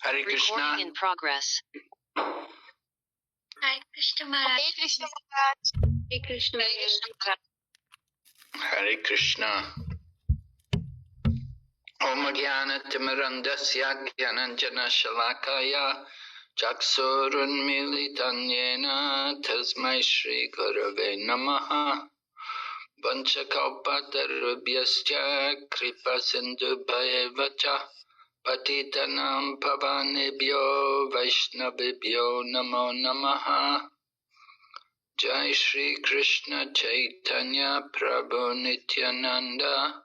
Hare Krishna. Recording in progress. Hare Krishna Maharaj. Hare Krishna Maharaj. Hare Krishna Hare Krishna Maharaj. Hare Krishna. Om Jnana Timirandasya Jnananjana Shalakaya Chaksurun Militanyena Tasmai Shri Gurave Namaha Vanchakalpatarubhyascha Kripa Sindhu Bhayevacha Patitanam Pavanebhyo Vaishnavibhyo Namo Namaha. Jai Shri Krishna Chaitanya Prabhu Nityananda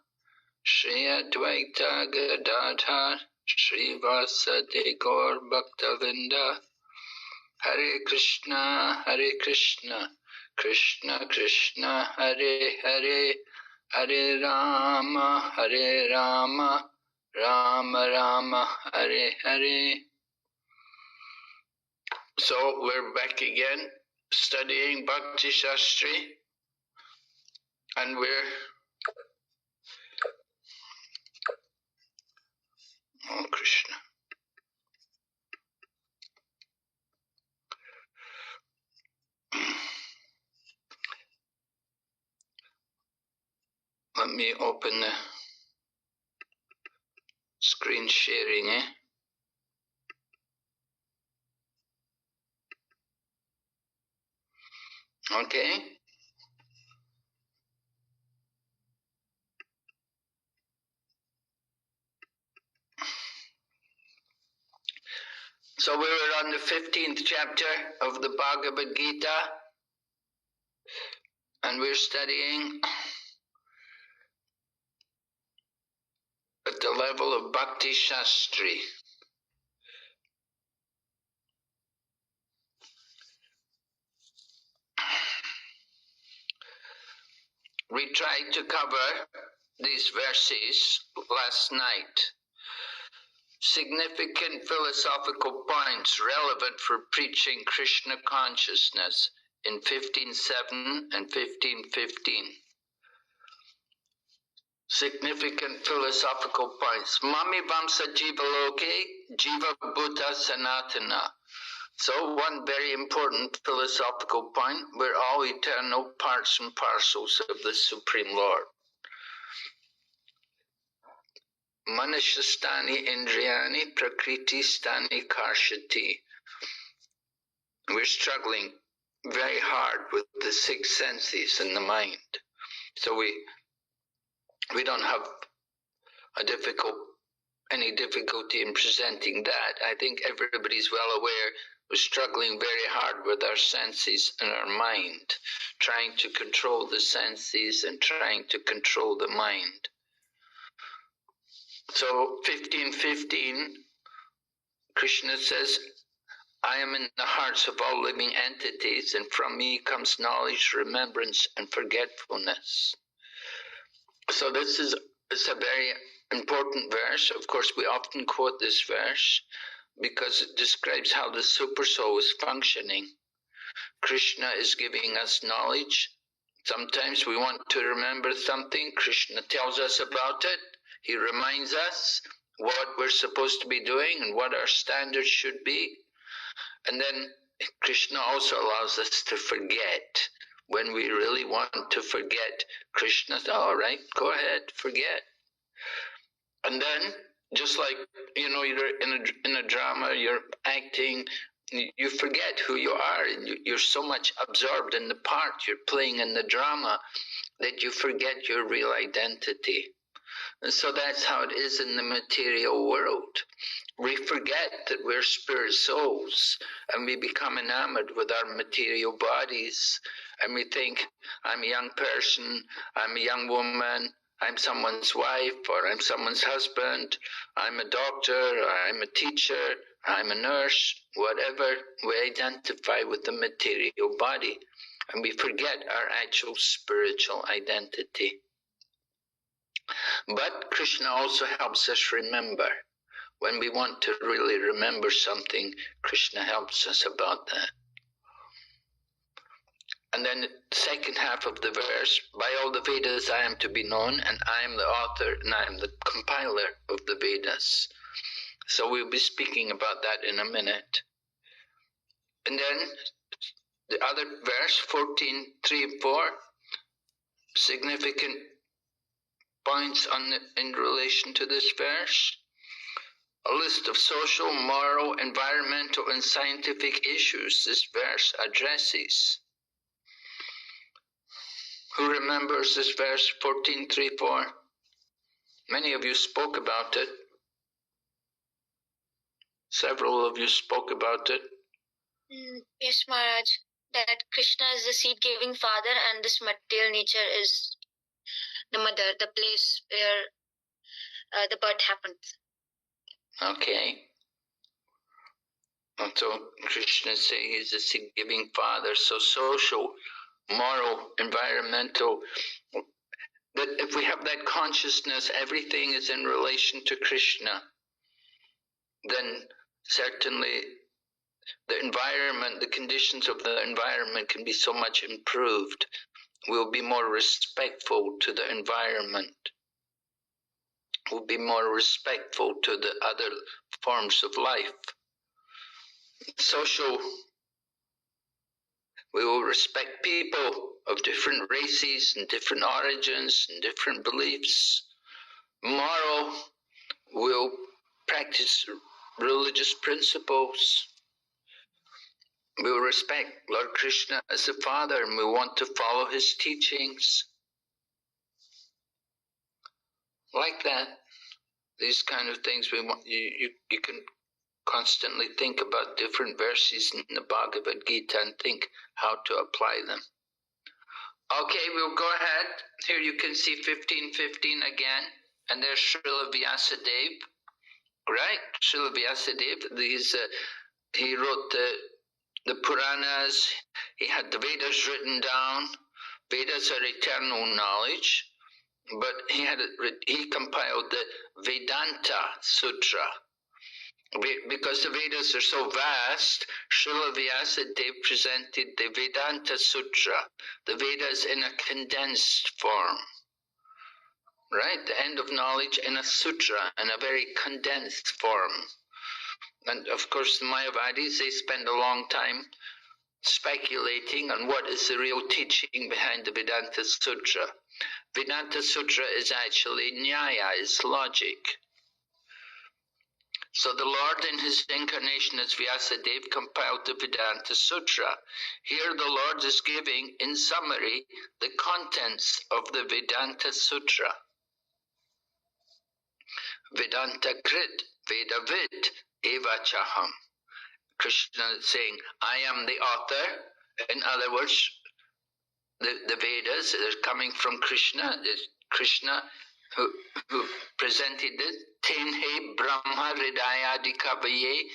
Shri Advaita Gadadhar Shri Vasadi Gaur Bhaktavinda. Hare Krishna, Hare Krishna, Krishna Krishna, Hare Hare, Hare Rama, Hare Rama, Rama Rama, Hare Hare. So we're back again studying Bhakti-Shastri, and we're oh Krishna. Let me open the screen sharing, Okay. So we were on the 15th chapter of the Bhagavad Gita, and we're studying at the level of Bhakti-Shastri. We tried to cover these verses last night. Significant philosophical points relevant for preaching Krishna consciousness in 15.7 and 15.15. Significant philosophical points. Mami Vamsa Jiva Loke, Jiva Bhuta Sanatana. So one very important philosophical point, we're all eternal parts and parcels of the Supreme Lord. Manashastani Indriyani Prakriti Stani Karshati. We're struggling very hard with the six senses and the mind. So we don't have any difficulty in presenting that. I think everybody's well aware we're struggling very hard with our senses and our mind, trying to control the senses and trying to control the mind. So 15.15, Krishna says, I am in the hearts of all living entities, and from me comes knowledge, remembrance, and forgetfulness. So this is a very important verse. Of course, we often quote this verse because it describes how the super soul is functioning. Krishna is giving us knowledge. Sometimes we want to remember something. Krishna tells us about it. He reminds us what we're supposed to be doing and what our standards should be. And then Krishna also allows us to forget. When we really want to forget, Krishna says, all right, go ahead, forget. And then, just like, you're in a drama, you're acting, you forget who you are, and you're so much absorbed in the part you're playing in the drama that you forget your real identity. And so that's how it is in the material world. We forget that we're spirit souls, and we become enamored with our material bodies, and we think, I'm a young person, I'm a young woman, I'm someone's wife, or I'm someone's husband, I'm a doctor, or I'm a teacher, I'm a nurse, whatever. We identify with the material body, and we forget our actual spiritual identity. But Krishna also helps us remember. When we want to really remember something, Krishna helps us about that. And then the second half of the verse, by all the Vedas I am to be known, and I am the author and I am the compiler of the Vedas. So we'll be speaking about that in a minute. And then the other verse, 14:3 and 4, significant points in relation to this verse. A list of social, moral, environmental, and scientific issues this verse addresses. Who remembers this verse, 14:3, 4? Many of you spoke about it. Several of you spoke about it. Yes, Maharaj. That Krishna is the seed-giving father and this material nature is the mother, the place where the birth happens. Okay. And so Krishna is saying he's a seed-giving father. So social, moral, environmental, that if we have that consciousness, everything is in relation to Krishna, then certainly the environment, the conditions of the environment can be so much improved. We'll be more respectful to the environment. We'll be more respectful to the other forms of life. Social, we will respect people of different races and different origins and different beliefs. Moral, we'll practice religious principles. We will respect Lord Krishna as the Father and we want to follow his teachings. Like that, these kind of things we want. You can constantly think about different verses in the Bhagavad Gita and think how to apply them. Okay, we'll go ahead. Here you can see 15:15 again, and there's Srila Vyasadeva, right? Srila Vyasadeva, he wrote the Puranas, he had the Vedas written down. Vedas are eternal knowledge, but he compiled the Vedanta Sutra. Because the Vedas are so vast, Srila Vyasadeva presented the Vedanta Sutra, the Vedas in a condensed form. Right? The end of knowledge in a sutra, in a very condensed form. And of course the Mayavadis, they spend a long time speculating on what is the real teaching behind the Vedanta Sutra. Vedanta Sutra is actually Nyaya, is logic. So the Lord in his incarnation as Vyasadeva compiled the Vedanta Sutra. Here the Lord is giving, in summary, the contents of the Vedanta Sutra. Vedanta Krit, Vedavid, Eva Chaham. Krishna is saying, I am the author. In other words, the Vedas are coming from Krishna. It's Krishna who presented this. Tenhe Brahma Hridayadi Kavaye.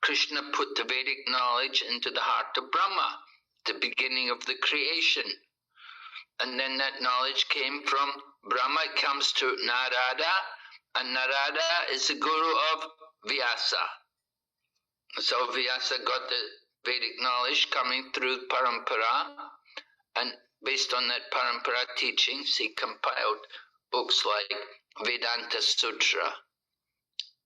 Krishna put the Vedic knowledge into the heart of Brahma, the beginning of the creation. And then that knowledge came from Brahma, it comes to Narada, and Narada is the guru of Vyasa. So Vyasa got the Vedic knowledge coming through Parampara, and based on that Parampara teachings, he compiled books like Vedanta Sutra.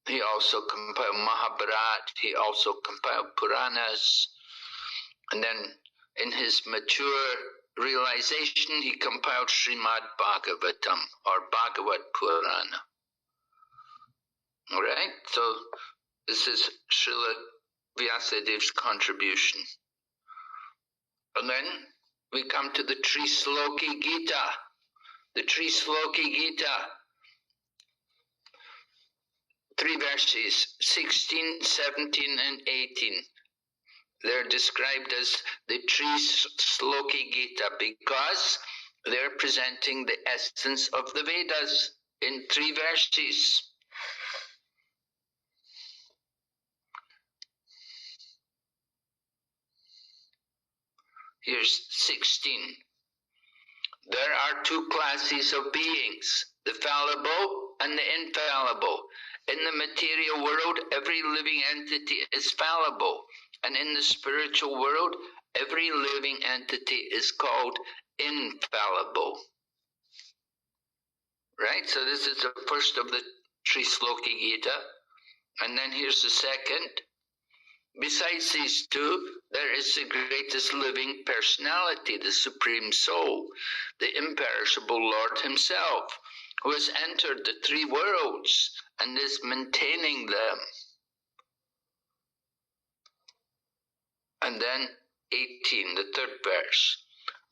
He also compiled Mahabharat, he also compiled Puranas, and then in his mature realization, he compiled Srimad Bhagavatam, or Bhagavad Purana. Alright, so this is Srila Vyasadeva's contribution. And then we come to the Trisloki Gita. The Trisloki Gita, 3 verses, 16, 17 and 18. They're described as the Trisloki Gita because they're presenting the essence of the Vedas in 3 verses. Here's 16. There are 2 classes of beings, the fallible and the infallible. In the material world, every living entity is fallible, and in the spiritual world, every living entity is called infallible. Right? So this is the first of the Trisloki Gita. And then here's the second. Besides these two, there is the greatest living personality, the Supreme Soul, the imperishable Lord Himself, who has entered the three worlds and is maintaining them. And then 18, the third verse.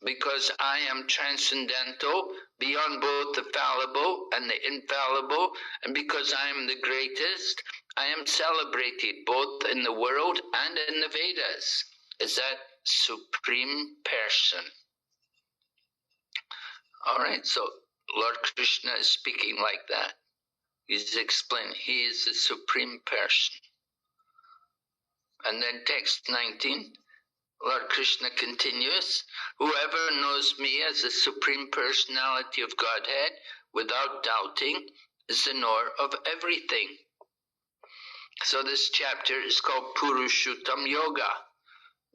Because I am transcendental, beyond both the fallible and the infallible, and because I am the greatest, I am celebrated both in the world and in the Vedas as that Supreme Person. Alright, so Lord Krishna is speaking like that. He's explaining, He is the Supreme Person. And then text 19, Lord Krishna continues, whoever knows me as the Supreme Personality of Godhead without doubting is the knower of everything. So this chapter is called Purushottam Yoga.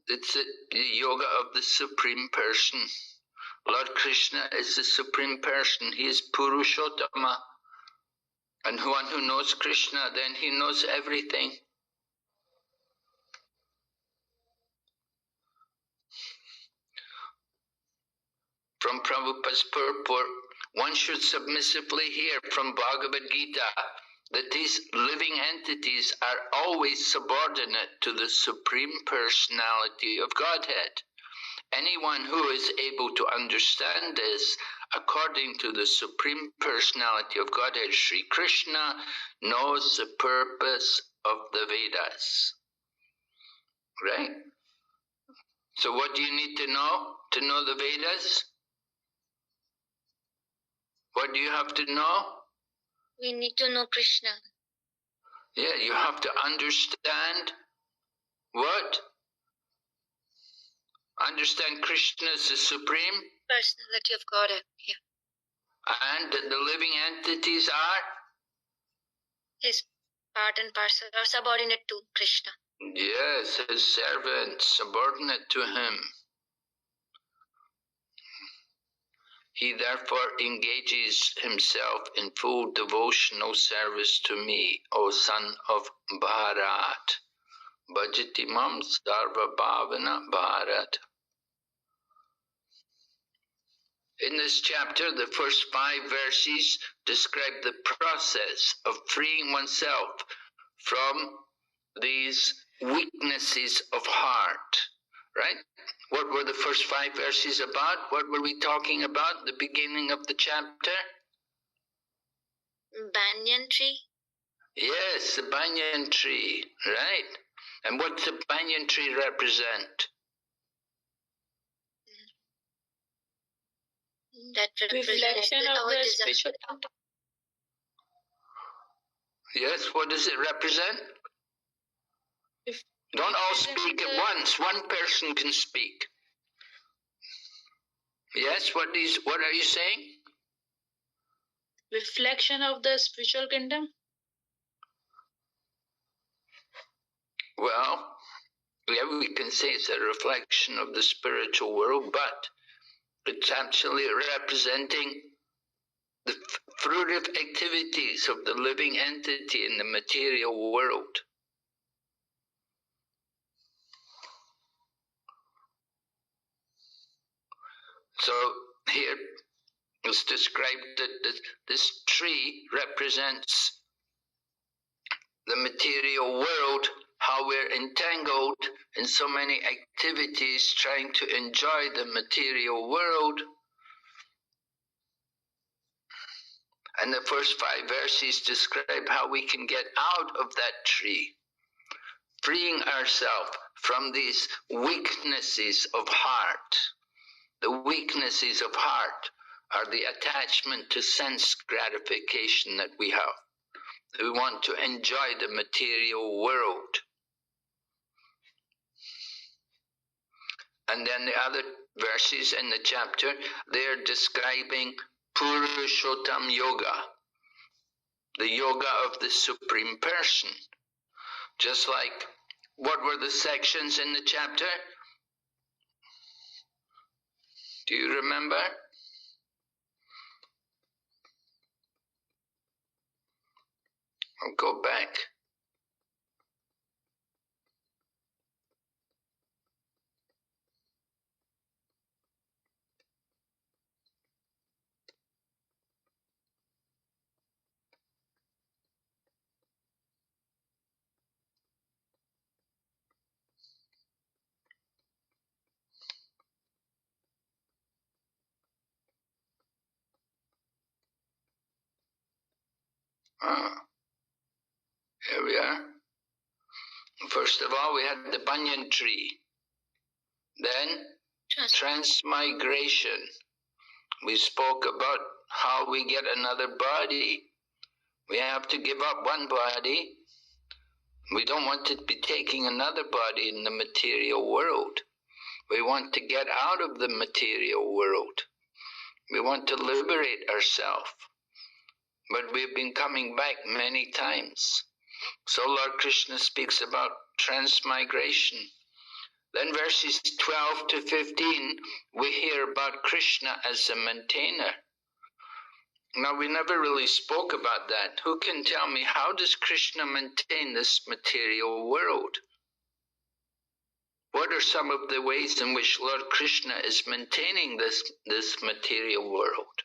It's the yoga of the Supreme Person. Lord Krishna is the Supreme Person. He is Purushottama. And one who knows Krishna, then he knows everything. From Prabhupada's purport, one should submissively hear from Bhagavad Gita that these living entities are always subordinate to the Supreme Personality of Godhead. Anyone who is able to understand this, according to the Supreme Personality of Godhead, Sri Krishna, knows the purpose of the Vedas. Right? So what do you need to know the Vedas? What do you have to know? We need to know Krishna. Yeah, you have to understand what? Understand Krishna is the Supreme Personality of Godhead. Yeah. And the living entities are? His part and parcel or subordinate to Krishna. Yes, His servants, subordinate to Him. He therefore engages himself in full devotional service to me, O son of Bharat. Bhajati mam sarva bhavana Bharat. In this chapter, the first 5 verses describe the process of freeing oneself from these weaknesses of heart, right? What were the first 5 verses about? What were we talking about at the beginning of the chapter? Banyan tree? Yes, the banyan tree, right? And what does the banyan tree represent? That reflection of the spiritual. Yes, what does it represent? Don't all speak at once. One person can speak. Yes, what are you saying? Reflection of the spiritual kingdom? Well, yeah, we can say it's a reflection of the spiritual world, but it's actually representing the fruitive activities of the living entity in the material world. So here it's described that this tree represents the material world, how we're entangled in so many activities trying to enjoy the material world. And the first 5 verses describe how we can get out of that tree, freeing ourselves from these weaknesses of heart. The weaknesses of heart are the attachment to sense gratification that we have. We want to enjoy the material world. And then the other verses in the chapter, they're describing Purushottam Yoga, the yoga of the Supreme Person. Just like, what were the sections in the chapter? Do you remember? I'll go back. Here we are. First of all, we had the banyan tree. Then, transmigration. We spoke about how we get another body. We have to give up one body. We don't want to be taking another body in the material world. We want to get out of the material world. We want to liberate ourselves. But we've been coming back many times. So Lord Krishna speaks about transmigration. Then verses 12 to 15, we hear about Krishna as a maintainer. Now we never really spoke about that. Who can tell me, how does Krishna maintain this material world? What are some of the ways in which Lord Krishna is maintaining this material world?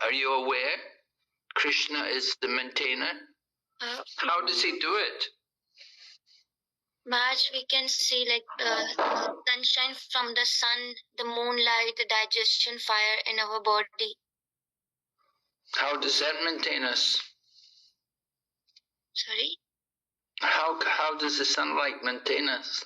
Are you aware? Krishna is the maintainer. How does he do it? Maharaj, we can see like sunshine from the sun, the moonlight, the digestion fire in our body. How does that maintain us? Sorry? How does the sunlight maintain us?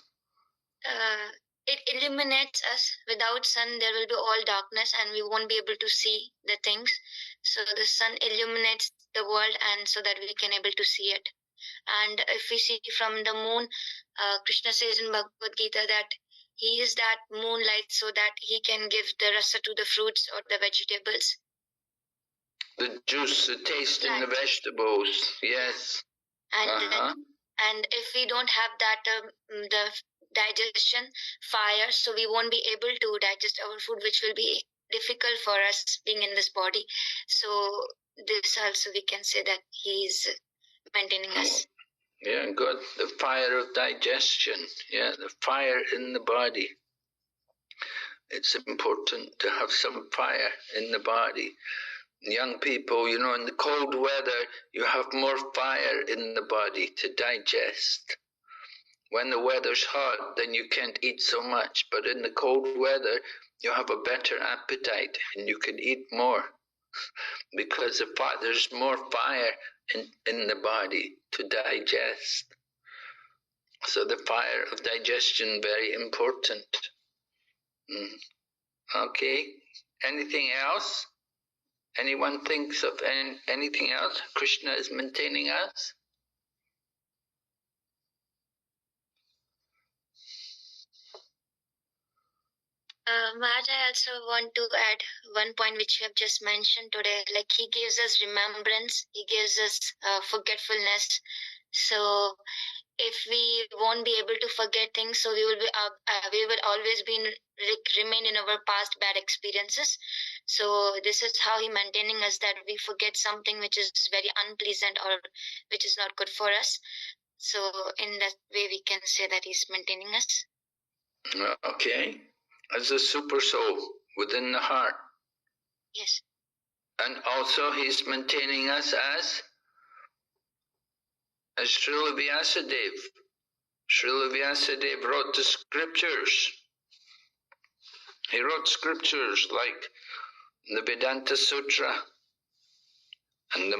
It illuminates us. Without sun, there will be all darkness and we won't be able to see the things. So the sun illuminates the world, and so that we can able to see it. And if we see from the moon, Krishna says in Bhagavad Gita that he is that moonlight so that he can give the rasa to the fruits or the vegetables. The juice, the taste in the vegetables, yes. And if we don't have that, the digestion fire, so we won't be able to digest our food, which will be difficult for us being in this body. So this also we can say that he is maintaining us. Yeah, good. The fire of digestion. Yeah, the fire in the body. It's important to have some fire in the body. Young people, you know, in the cold weather, you have more fire in the body to digest. When the weather's hot, then you can't eat so much. But in the cold weather, you have a better appetite and you can eat more. Because there's more fire in the body to digest. So the fire of digestion, very important. Okay, anything else? Anyone thinks of anything else? Krishna is maintaining us? Maharaj, I also want to add one point which you have just mentioned today. Like he gives us remembrance, he gives us forgetfulness. So if we won't be able to forget things, so we will always remain in our past bad experiences. So this is how he maintaining us, that we forget something which is very unpleasant or which is not good for us. So in that way we can say that he's maintaining us. Okay, as a super soul within the heart. Yes. And also he's maintaining us as Srila Vyasadeva. Srila Vyasadeva wrote the scriptures. He wrote scriptures like the Vedanta Sutra and the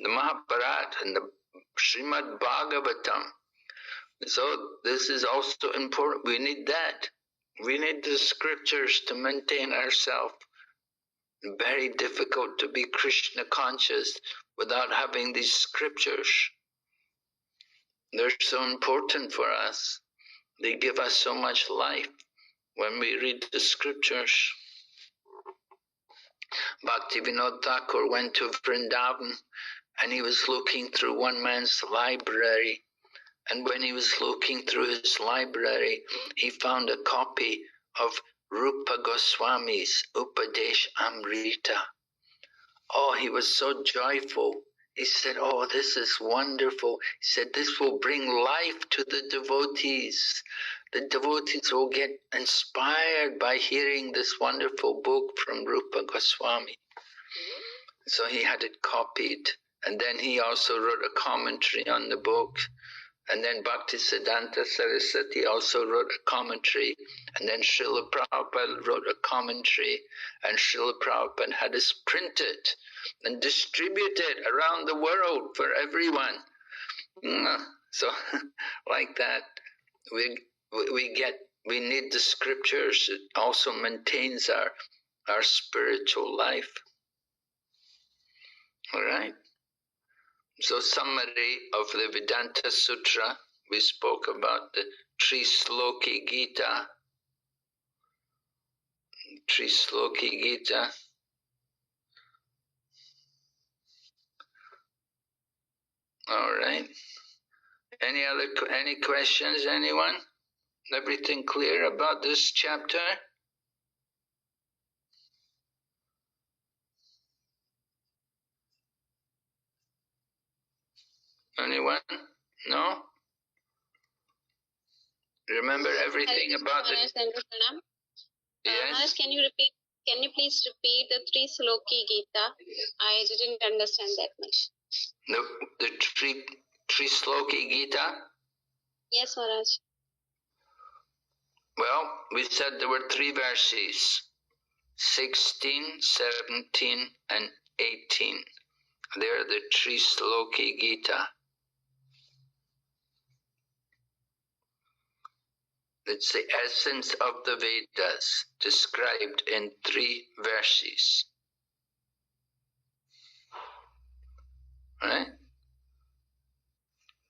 Mahabharata and the Srimad Bhagavatam. So this is also important. We need that. We need the scriptures to maintain ourselves. Very difficult to be Krishna conscious without having these scriptures. They're so important for us. They give us so much life when we read the scriptures. Bhakti-Vinod Thakur went to Vrindavan and he was looking through one man's library. And when he was looking through his library, he found a copy of Rupa Goswami's Upadesh Amrita. Oh, he was so joyful. He said, oh, this is wonderful. He said, this will bring life to the devotees. The devotees will get inspired by hearing this wonderful book from Rupa Goswami. So he had it copied. And then he also wrote a commentary on the book. And then Bhaktisiddhanta Saraswati also wrote a commentary, and then Srila Prabhupada wrote a commentary, and Srila Prabhupada had us printed and distributed around the world for everyone. So like that, we need the scriptures. It also maintains our spiritual life. All right. So summary of the Vedanta Sutra, we spoke about the Trisloki Gita. Trisloki Gita. All right. Any questions, anyone? Everything clear about this chapter? Anyone? No? Remember everything about the... Yes? Can you please repeat the Trisloki Gita? I didn't understand that much. The Trisloki Gita? Yes, Maharaj. Well, we said there were 3 verses, 16, 17, and 18. They're the Trisloki Gita. It's the essence of the Vedas described in 3 verses. Right?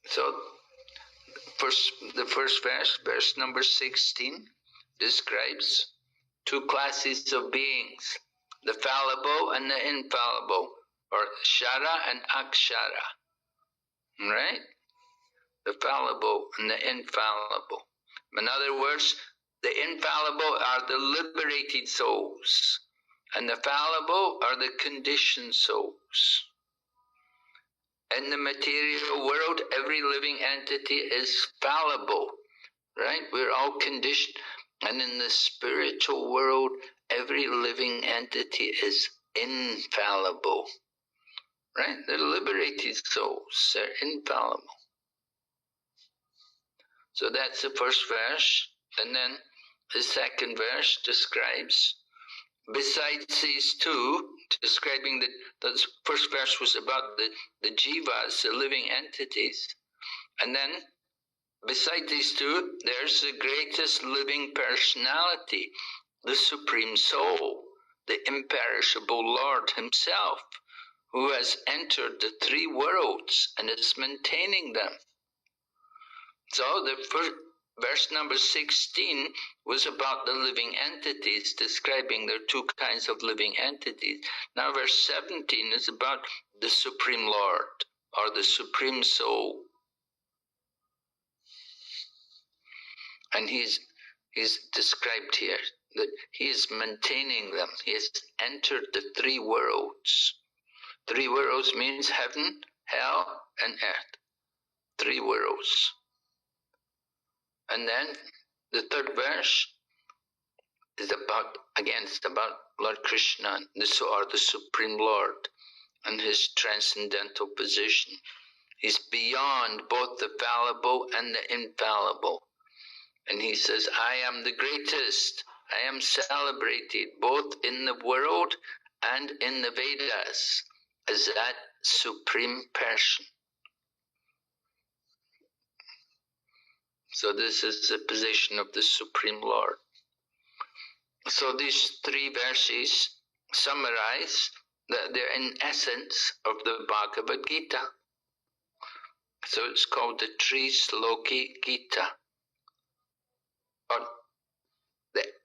So, the first verse, verse number 16, describes 2 classes of beings, the fallible and the infallible, or Shara and Akshara. Right? The fallible and the infallible. In other words, the infallible are the liberated souls, and the fallible are the conditioned souls. In the material world, every living entity is fallible, right? We're all conditioned. And in the spiritual world, every living entity is infallible, right? They're liberated souls, they're infallible. So that's the first verse. And then the second verse describes, besides these 2, describing the first verse was about the jivas, the living entities. And then beside these 2, there's the greatest living personality, the Supreme Soul, the imperishable Lord Himself, who has entered the 3 worlds and is maintaining them. So the first, verse number 16 was about the living entities, describing there are 2 kinds of living entities. Now verse 17 is about the Supreme Lord, or the Supreme Soul. And he's described here that he is maintaining them. He has entered the 3 worlds. 3 worlds means heaven, hell, and earth. 3 worlds. And then the third verse is about, again, it's about Lord Krishna, or the Supreme Lord, and his transcendental position. He's beyond both the fallible and the infallible. And he says, I am the greatest. I am celebrated both in the world and in the Vedas as that supreme person. So this is the position of the Supreme Lord. So these 3 verses summarize that they're in essence of the Bhagavad Gita. So it's called the Trisloki Gita. Or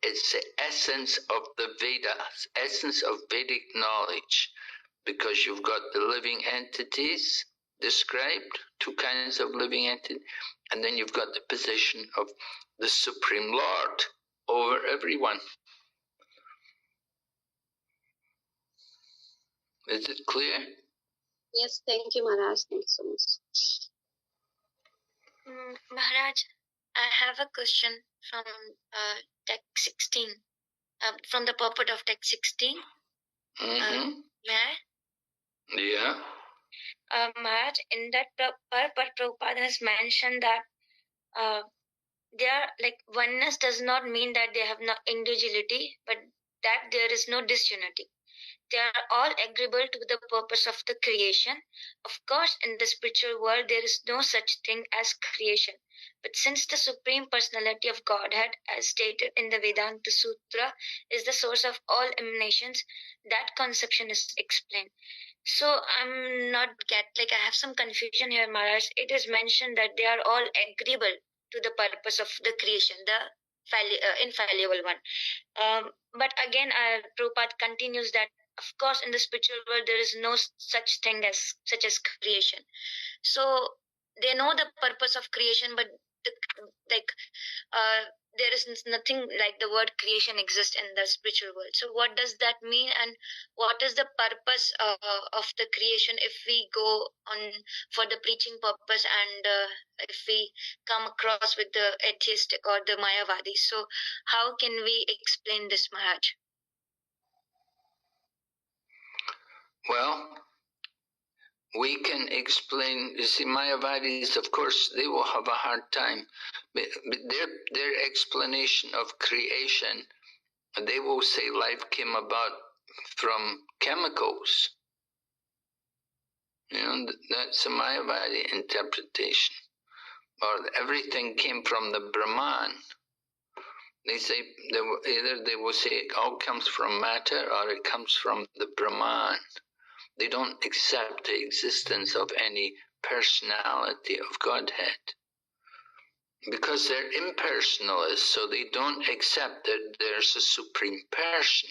it's the essence of the Vedas, essence of Vedic knowledge, because you've got the living entities described, 2 kinds of living entities, and then you've got the position of the Supreme Lord over everyone. Is it clear? Yes, thank you, Maharaj. Thank you so much. Maharaj, I have a question from text 16, from the purport of text 16. Mm-hmm. May I? Yeah. Maharaj, in that purport, Prabhupada has mentioned that they are like oneness does not mean that they have no individuality, but that there is no disunity. They are all agreeable to the purpose of the creation. Of course, in the spiritual world, there is no such thing as creation. But since the Supreme Personality of Godhead, as stated in the Vedanta Sutra, is the source of all emanations, that conception is explained. So I'm not I have some confusion here, Maharaj. It is mentioned that they are all agreeable to the purpose of the creation, the infallible one. But again, Prabhupada continues that, of course, in the spiritual world, there is no such thing as such as creation. So they know the purpose of creation, but there is nothing like the word creation exists in the spiritual world. So what does that mean, and what is the purpose of the creation if we go on for the preaching purpose, and if we come across with the atheistic or the Mayavadi? So how can we explain this, Maharaj? Well, we can explain, you see, Mayavadis, of course, they will have a hard time. But their explanation of creation, they will say life came about from chemicals. You know, that's a Mayavadi interpretation. Or everything came from the Brahman. They say, either they will say it all comes from matter or it comes from the Brahman. They don't accept the existence of any personality of Godhead. Because they're impersonalists, so they don't accept that there's a supreme person.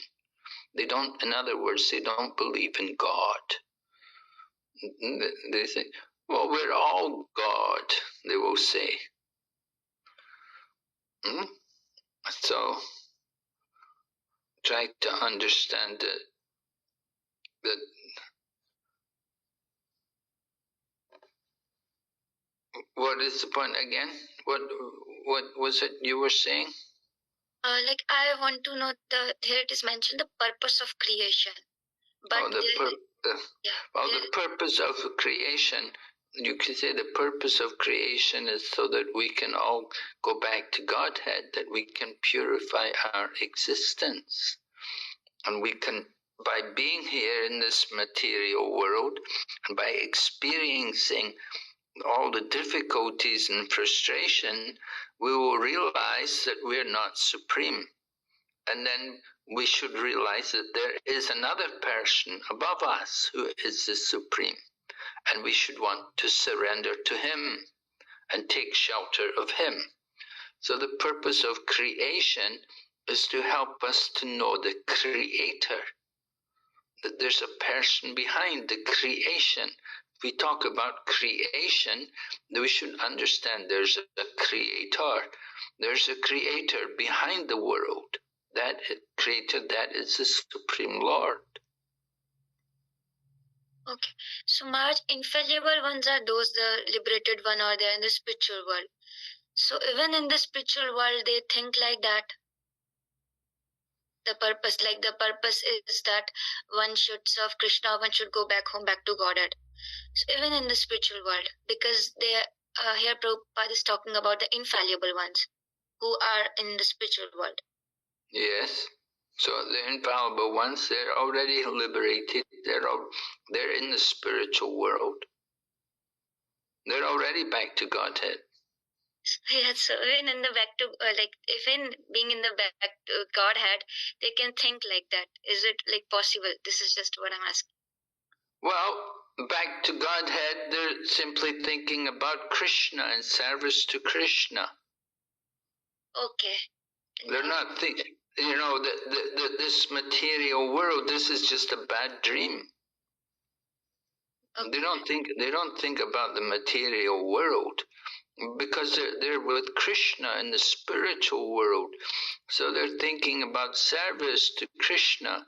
They don't, in other words, they don't believe in God. They say, well, we're all God, they will say. So, try to understand that what is the point again? What was it you were saying? I want to know here it is mentioned the purpose of creation. But the purpose of creation, you could say the purpose of creation is so that we can all go back to Godhead, that we can purify our existence. And we can, by being here in this material world, and by experiencing all the difficulties and frustration, we will realize that we're not supreme. And then we should realize that there is another person above us who is the supreme. And we should want to surrender to him and take shelter of him. So the purpose of creation is to help us to know the Creator. That there's a person behind the creation. If we talk about creation, we should understand there's a creator. There's a creator behind the world. That creator, that is the Supreme Lord. Okay. So Maharaj, infallible ones are those, the liberated one, or they're in the spiritual world. So even in the spiritual world, they think like that. The purpose is that one should serve Krishna, one should go back home, back to Godhead. So even in the spiritual world, because they here Prabhupada is talking about the infallible ones who are in the spiritual world. Yes. So the infallible ones, they're already liberated. They're in the spiritual world. They're already back to Godhead. Yeah, so even in the back to even being in the back to Godhead, they can think like that. Is it possible? This is just what I'm asking. Well, back to Godhead, they're simply thinking about Krishna and service to Krishna. Okay. They're not thinking, this material world, this is just a bad dream. Okay. They don't think about the material world, because they're with Krishna in the spiritual world. So they're thinking about service to Krishna,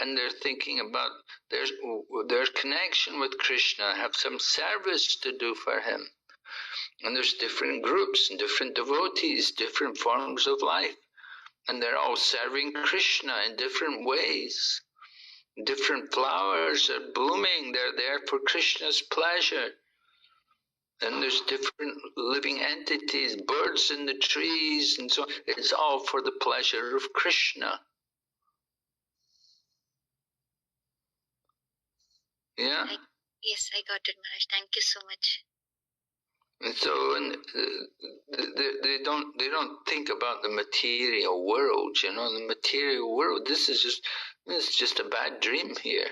and they're thinking about their connection with Krishna, have some service to do for him. And there's different groups and different devotees, different forms of life, and they're all serving Krishna in different ways. Different flowers are blooming, they're there for Krishna's pleasure. And there's different living entities, birds in the trees and so on. It's all for the pleasure of Krishna. Yeah? Yes, I got it, Maharaj. Thank you so much. And so they don't think about the material world, you know, the material world, this is just a bad dream here.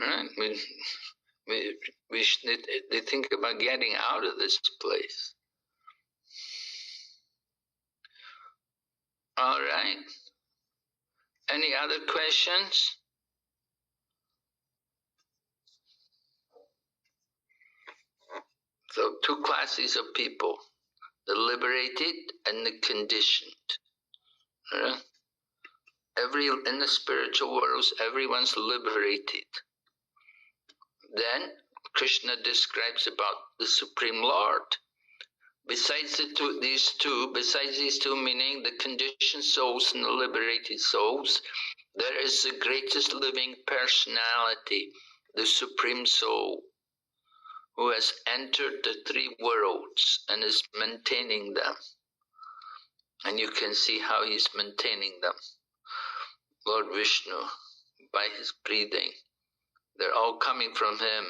Right? They think about getting out of this place. All right. Any other questions? So two classes of people, the liberated and the conditioned. Right? In the spiritual worlds, everyone's liberated. Then Krishna describes about the Supreme Lord. Besides these two, meaning the conditioned souls and the liberated souls, there is the greatest living personality, the Supreme Soul, who has entered the three worlds and is maintaining them. And you can see how he's maintaining them. Lord Vishnu, by his breathing, they're all coming from him.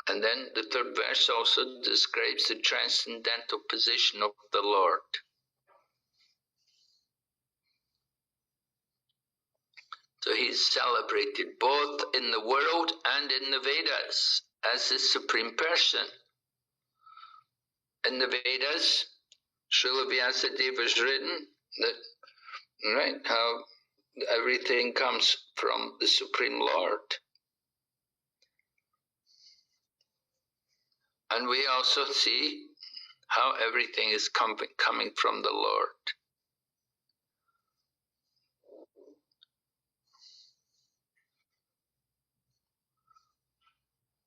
And then the third verse also describes the transcendental position of the Lord. So he's celebrated both in the world and in the Vedas as the Supreme Person. In the Vedas, Srila Vyasadeva has written that, right, how everything comes from the Supreme Lord. And we also see how everything is coming from the Lord.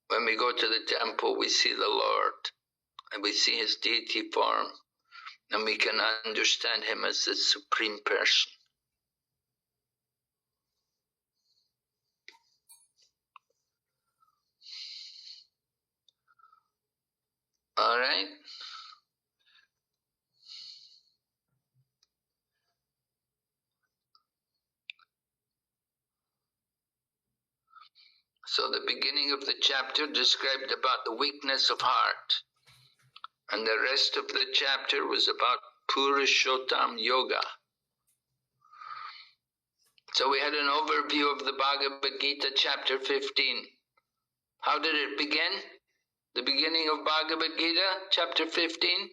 When we go to the temple, we see the Lord, and we see his deity form, and we can understand him as the Supreme Person. All right? So the beginning of the chapter described about the weakness of heart, and the rest of the chapter was about Purushottam Yoga. So we had an overview of the Bhagavad Gita, chapter 15. How did it begin? The beginning of Bhagavad Gita, chapter 15,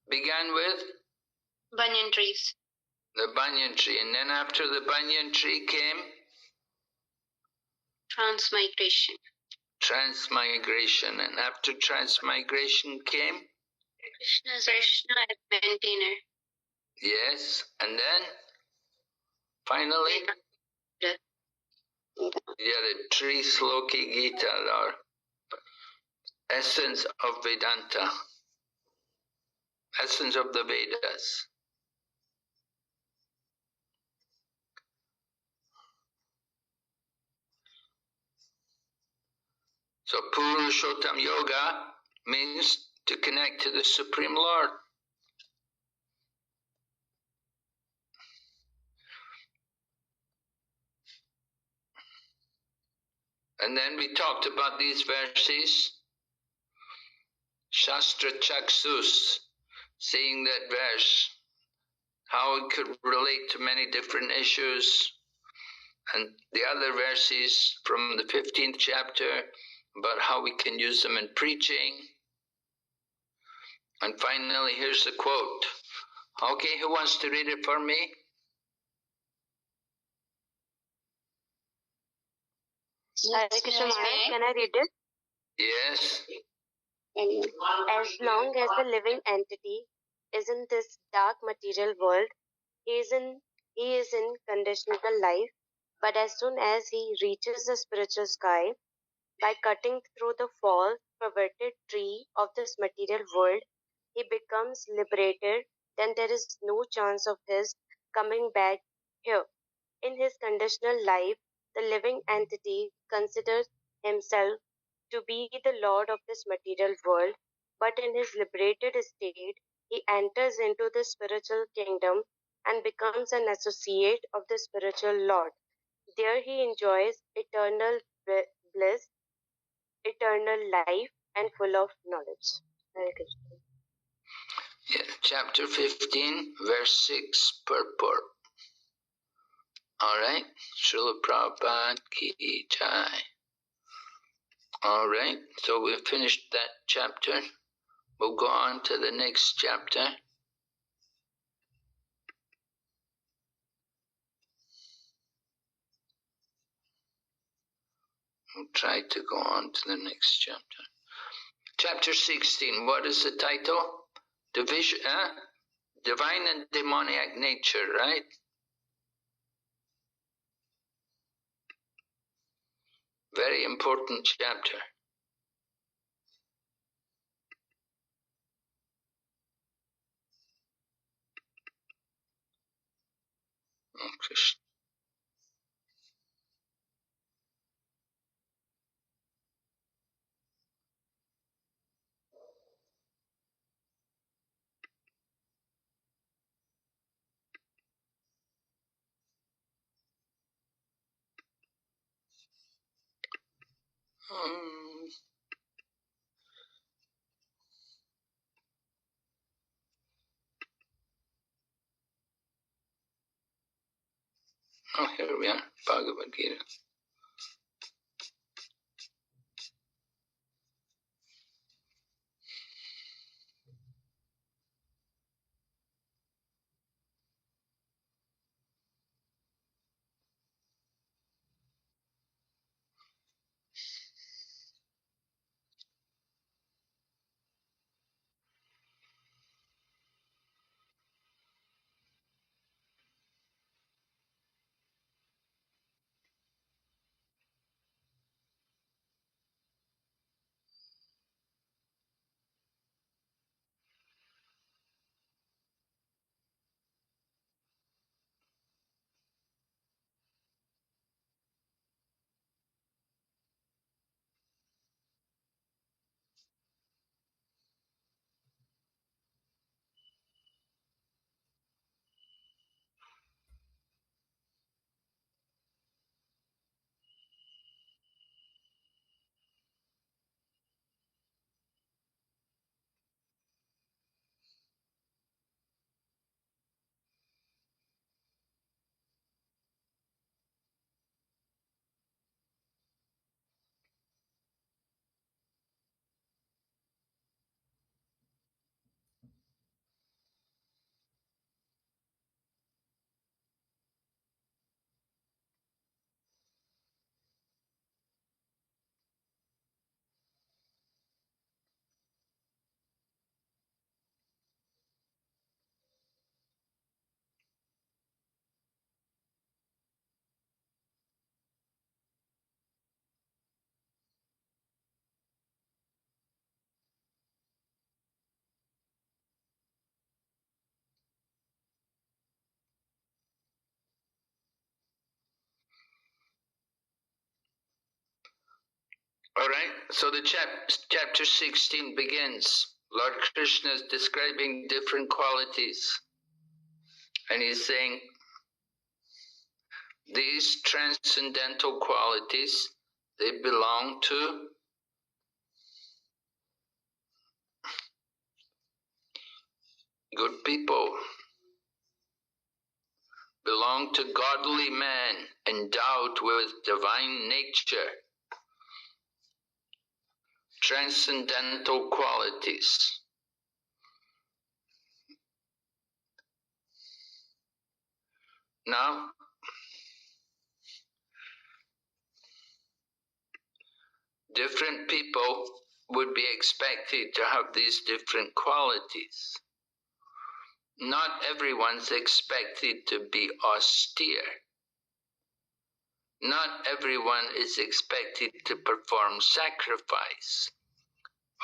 began with Banyan trees. the banyan tree, and then after the banyan tree came Transmigration. transmigration, and after transmigration came Krishna's Krishna as maintainer. yes, and then finally the Tri Sloki Gita, or essence of Vedanta, essence of the Vedas. So Purushottam Yoga means to connect to the Supreme Lord. And then we talked about these verses, Shastra Chaksus, seeing that verse, how it could relate to many different issues, and the other verses from the 15th chapter about how we can use them in preaching. And finally, here's the quote. Okay, who wants to read it for me? Hare Krishna Maharaj, can I read it? Yes. As long as the living entity is in this dark material world, he is in conditional life, but as soon as he reaches the spiritual sky, By cutting through the false, perverted tree of this material world, he becomes liberated. Then there is no chance of his coming back here. In his conditional life, the living entity considers himself to be the lord of this material world, but in his liberated state, he enters into the spiritual kingdom and becomes an associate of the spiritual lord. There he enjoys eternal bliss, eternal life, and full of knowledge. Hare Krishna. Yeah, chapter 15, verse 6, purport. Alright, Srila Prabhupada ki jai. Alright, so we've finished that chapter. We'll go on to the next chapter. We'll try to go on to the next chapter. Chapter 16, what is the title? Division, Divine and Demoniac Nature, right? Very important chapter. Oh, Krishna. Oh, here we are, Bhagavad Gita. Alright, so the chapter 16 begins. Lord Krishna is describing different qualities. And he's saying, these transcendental qualities, they belong to good people, belong to godly men endowed with divine nature, transcendental qualities. Now, different people would be expected to have these different qualities. Not everyone's expected to be austere. Not everyone is expected to perform sacrifice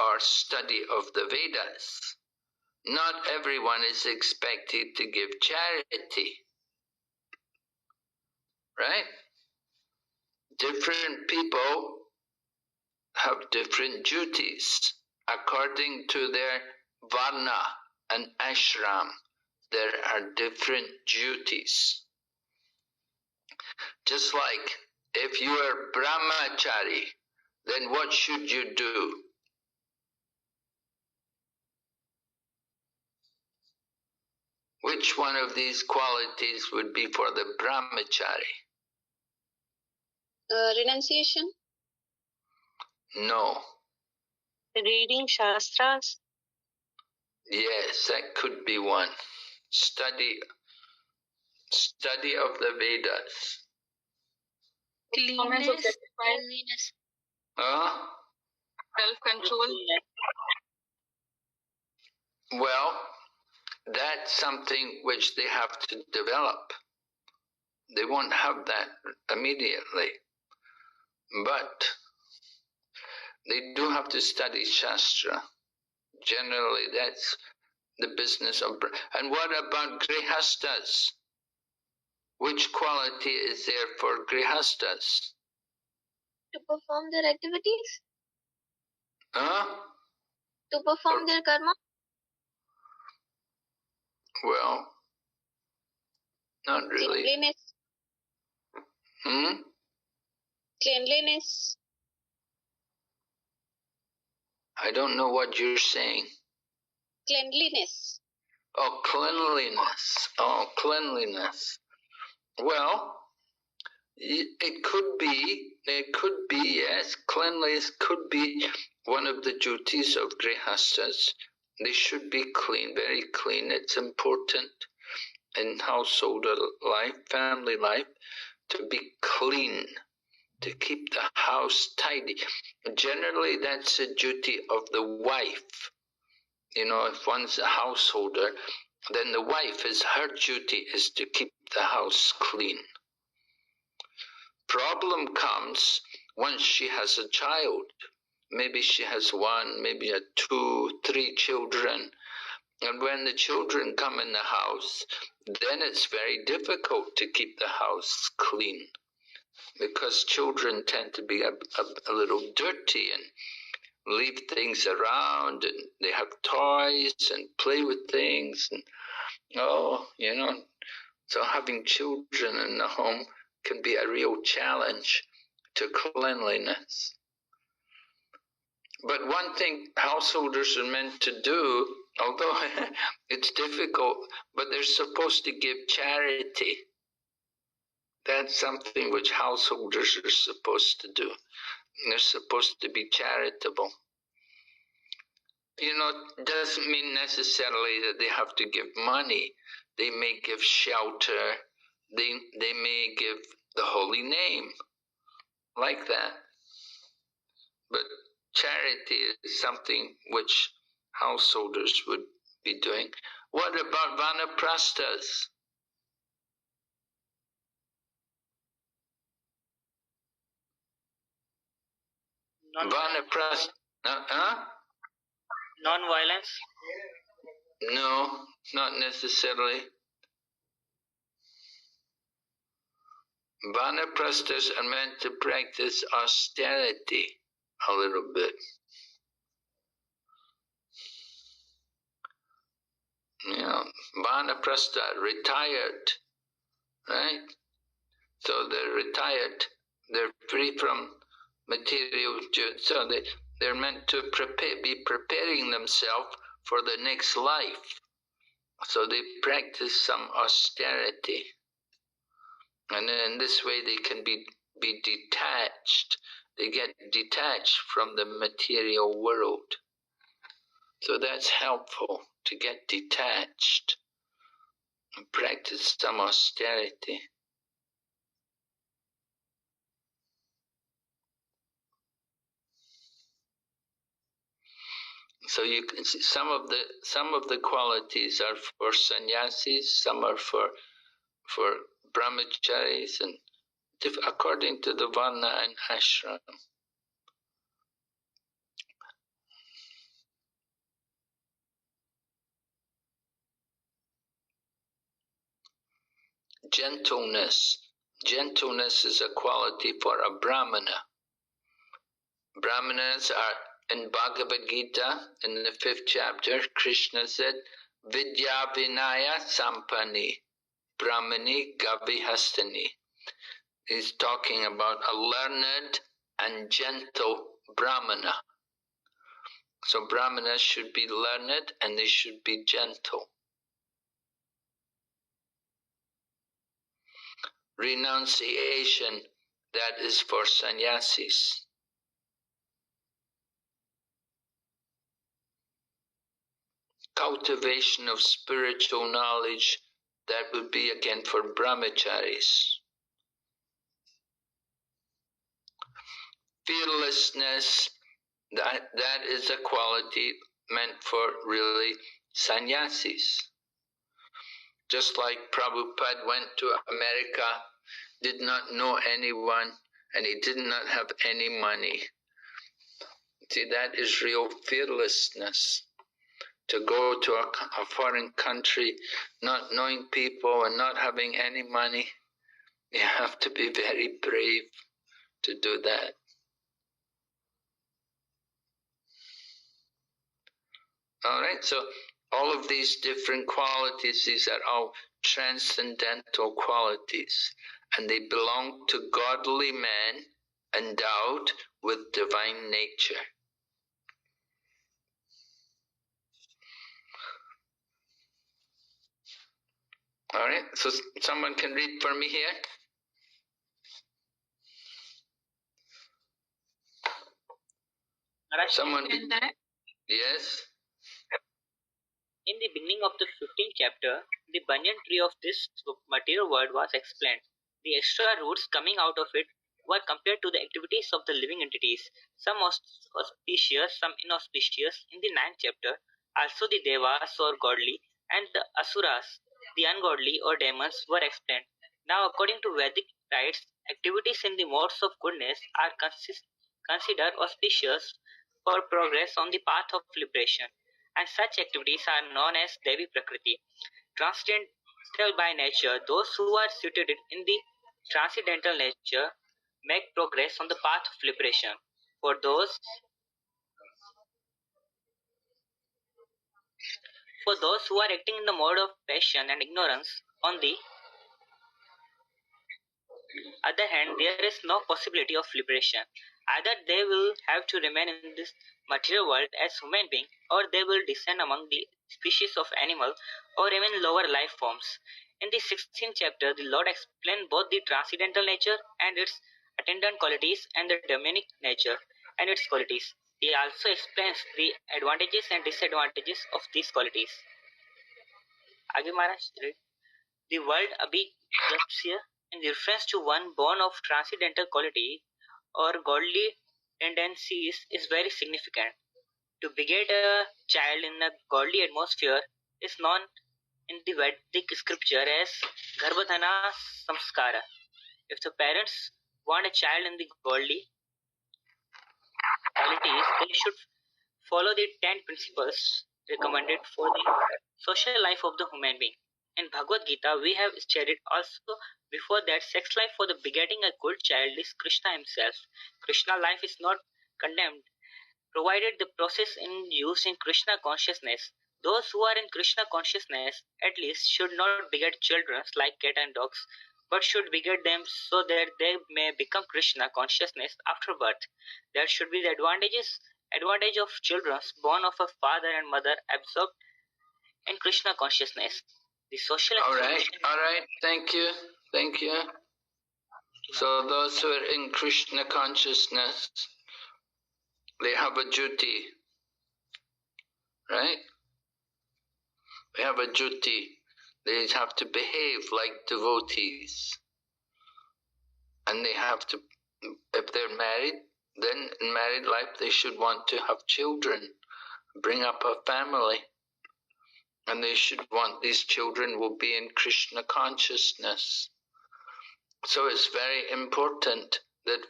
or study of the Vedas. Not everyone is expected to give charity. Right? Different people have different duties according to their varna and ashram. There are different duties. Just like if you are brahmachari, then what should you do? Which one of these qualities would be for the brahmachari? Renunciation? No. Reading Shastras? Yes, that could be one. Study of the Vedas. Cleanliness. Cleanliness. Self-control. Well, that's something which they have to develop. They won't have that immediately. But they do have to study Shastra. Generally, that's the business of... And what about grihastas? Which quality is there for grihastas? To perform their activities? To perform their karma? Well, not really. Cleanliness. Cleanliness. I don't know what you're saying. Cleanliness. Oh, cleanliness. Oh, cleanliness. Well, it could be, yes, cleanliness could be one of the duties of grihastas. They should be clean, very clean. It's important in household life, family life, to be clean, to keep the house tidy. Generally, that's a duty of the wife. You know, if one's a householder, then the wife, her duty is to keep the house clean. Problem comes once she has a child. Maybe she has one, maybe 2, 3 children. And when the children come in the house, then it's very difficult to keep the house clean, because children tend to be a little dirty and leave things around, and they have toys and play with things. And, so having children in the home can be a real challenge to cleanliness. But one thing householders are meant to do, although it's difficult, but they're supposed to give charity. That's something which householders are supposed to do. They're supposed to be charitable. It doesn't mean necessarily that they have to give money. They may give shelter. They may give the holy name, like that. But charity is something which householders would be doing. What about vanaprasthas? Vanaprastha? Non-violence? No, not necessarily. Vanaprasthas are meant to practice austerity a little bit. Vanaprastha, retired, right? So they're retired, they're free from material goods, so they're meant to be preparing themselves for the next life. So they practice some austerity. And then in this way they can be detached. They get detached from the material world. So that's helpful, to get detached and practice some austerity. So you can see some of the qualities are for sannyasis, some are for brahmacharis, and according to the Varna and Ashram. Gentleness. Gentleness is a quality for a Brahmana. Brahmanas are in Bhagavad Gita, in the 5th chapter, Krishna said, Vidya Vinaya Sampani, Brahmani Gavihastani. He's talking about a learned and gentle Brahmana. So Brahmanas should be learned and they should be gentle. Renunciation, that is for sannyasis. Cultivation of spiritual knowledge, that would be again for brahmacharis. Fearlessness, that is a quality meant for really sannyasis. Just like Prabhupada went to America, did not know anyone, and he did not have any money. See, that is real fearlessness. To go to a foreign country, not knowing people and not having any money, you have to be very brave to do that. All right, so all of these different qualities, these are all transcendental qualities, and they belong to godly men endowed with divine nature. All right, so someone can read for me here? Someone? Yes? In the beginning of the 15th chapter, the banyan tree of this material world was explained. The extra roots coming out of it were compared to the activities of the living entities, some auspicious, some inauspicious. In the 9th chapter, also the devas or godly and the asuras, the ungodly or demons, were explained. Now, according to Vedic rites, activities in the modes of goodness are considered auspicious for progress on the path of liberation, and such activities are known as Devi Prakriti. Transcendental by nature, those who are situated in the transcendental nature make progress on the path of liberation. For those who are acting in the mode of passion and ignorance, on the other hand, there is no possibility of liberation. Either they will have to remain in this material world as human beings, or they will descend among the species of animal or even lower life forms. In the 16th chapter, the Lord explained both the transcendental nature and its attendant qualities and the demonic nature and its qualities. He also explains the advantages and disadvantages of these qualities. आगे महाराज read. The word abhijapsya, in reference to one born of transcendental quality or godly tendencies, is very significant. To beget a child in a godly atmosphere is known in the Vedic scripture as garbhadhana samskara. If the parents want a child in the godly qualities, they should follow the 10 principles recommended for the social life of the human being. In Bhagavad Gita, we have studied also before that sex life for the begetting a good child is Krishna himself. Krishna life is not condemned, provided the process in used in Krishna consciousness. Those who are in Krishna consciousness at least should not beget children like cat and dogs, but should beget them so that they may become Krishna consciousness after birth. There should be the advantage of children born of a father and mother absorbed in Krishna consciousness. The social all right, thank you. So those who are in Krishna consciousness, they have a duty, right? They have a duty. They have to behave like devotees. And they have to, if they're married, then in married life they should want to have children, bring up a family. And they should want these children will be in Krishna consciousness. So it's very important that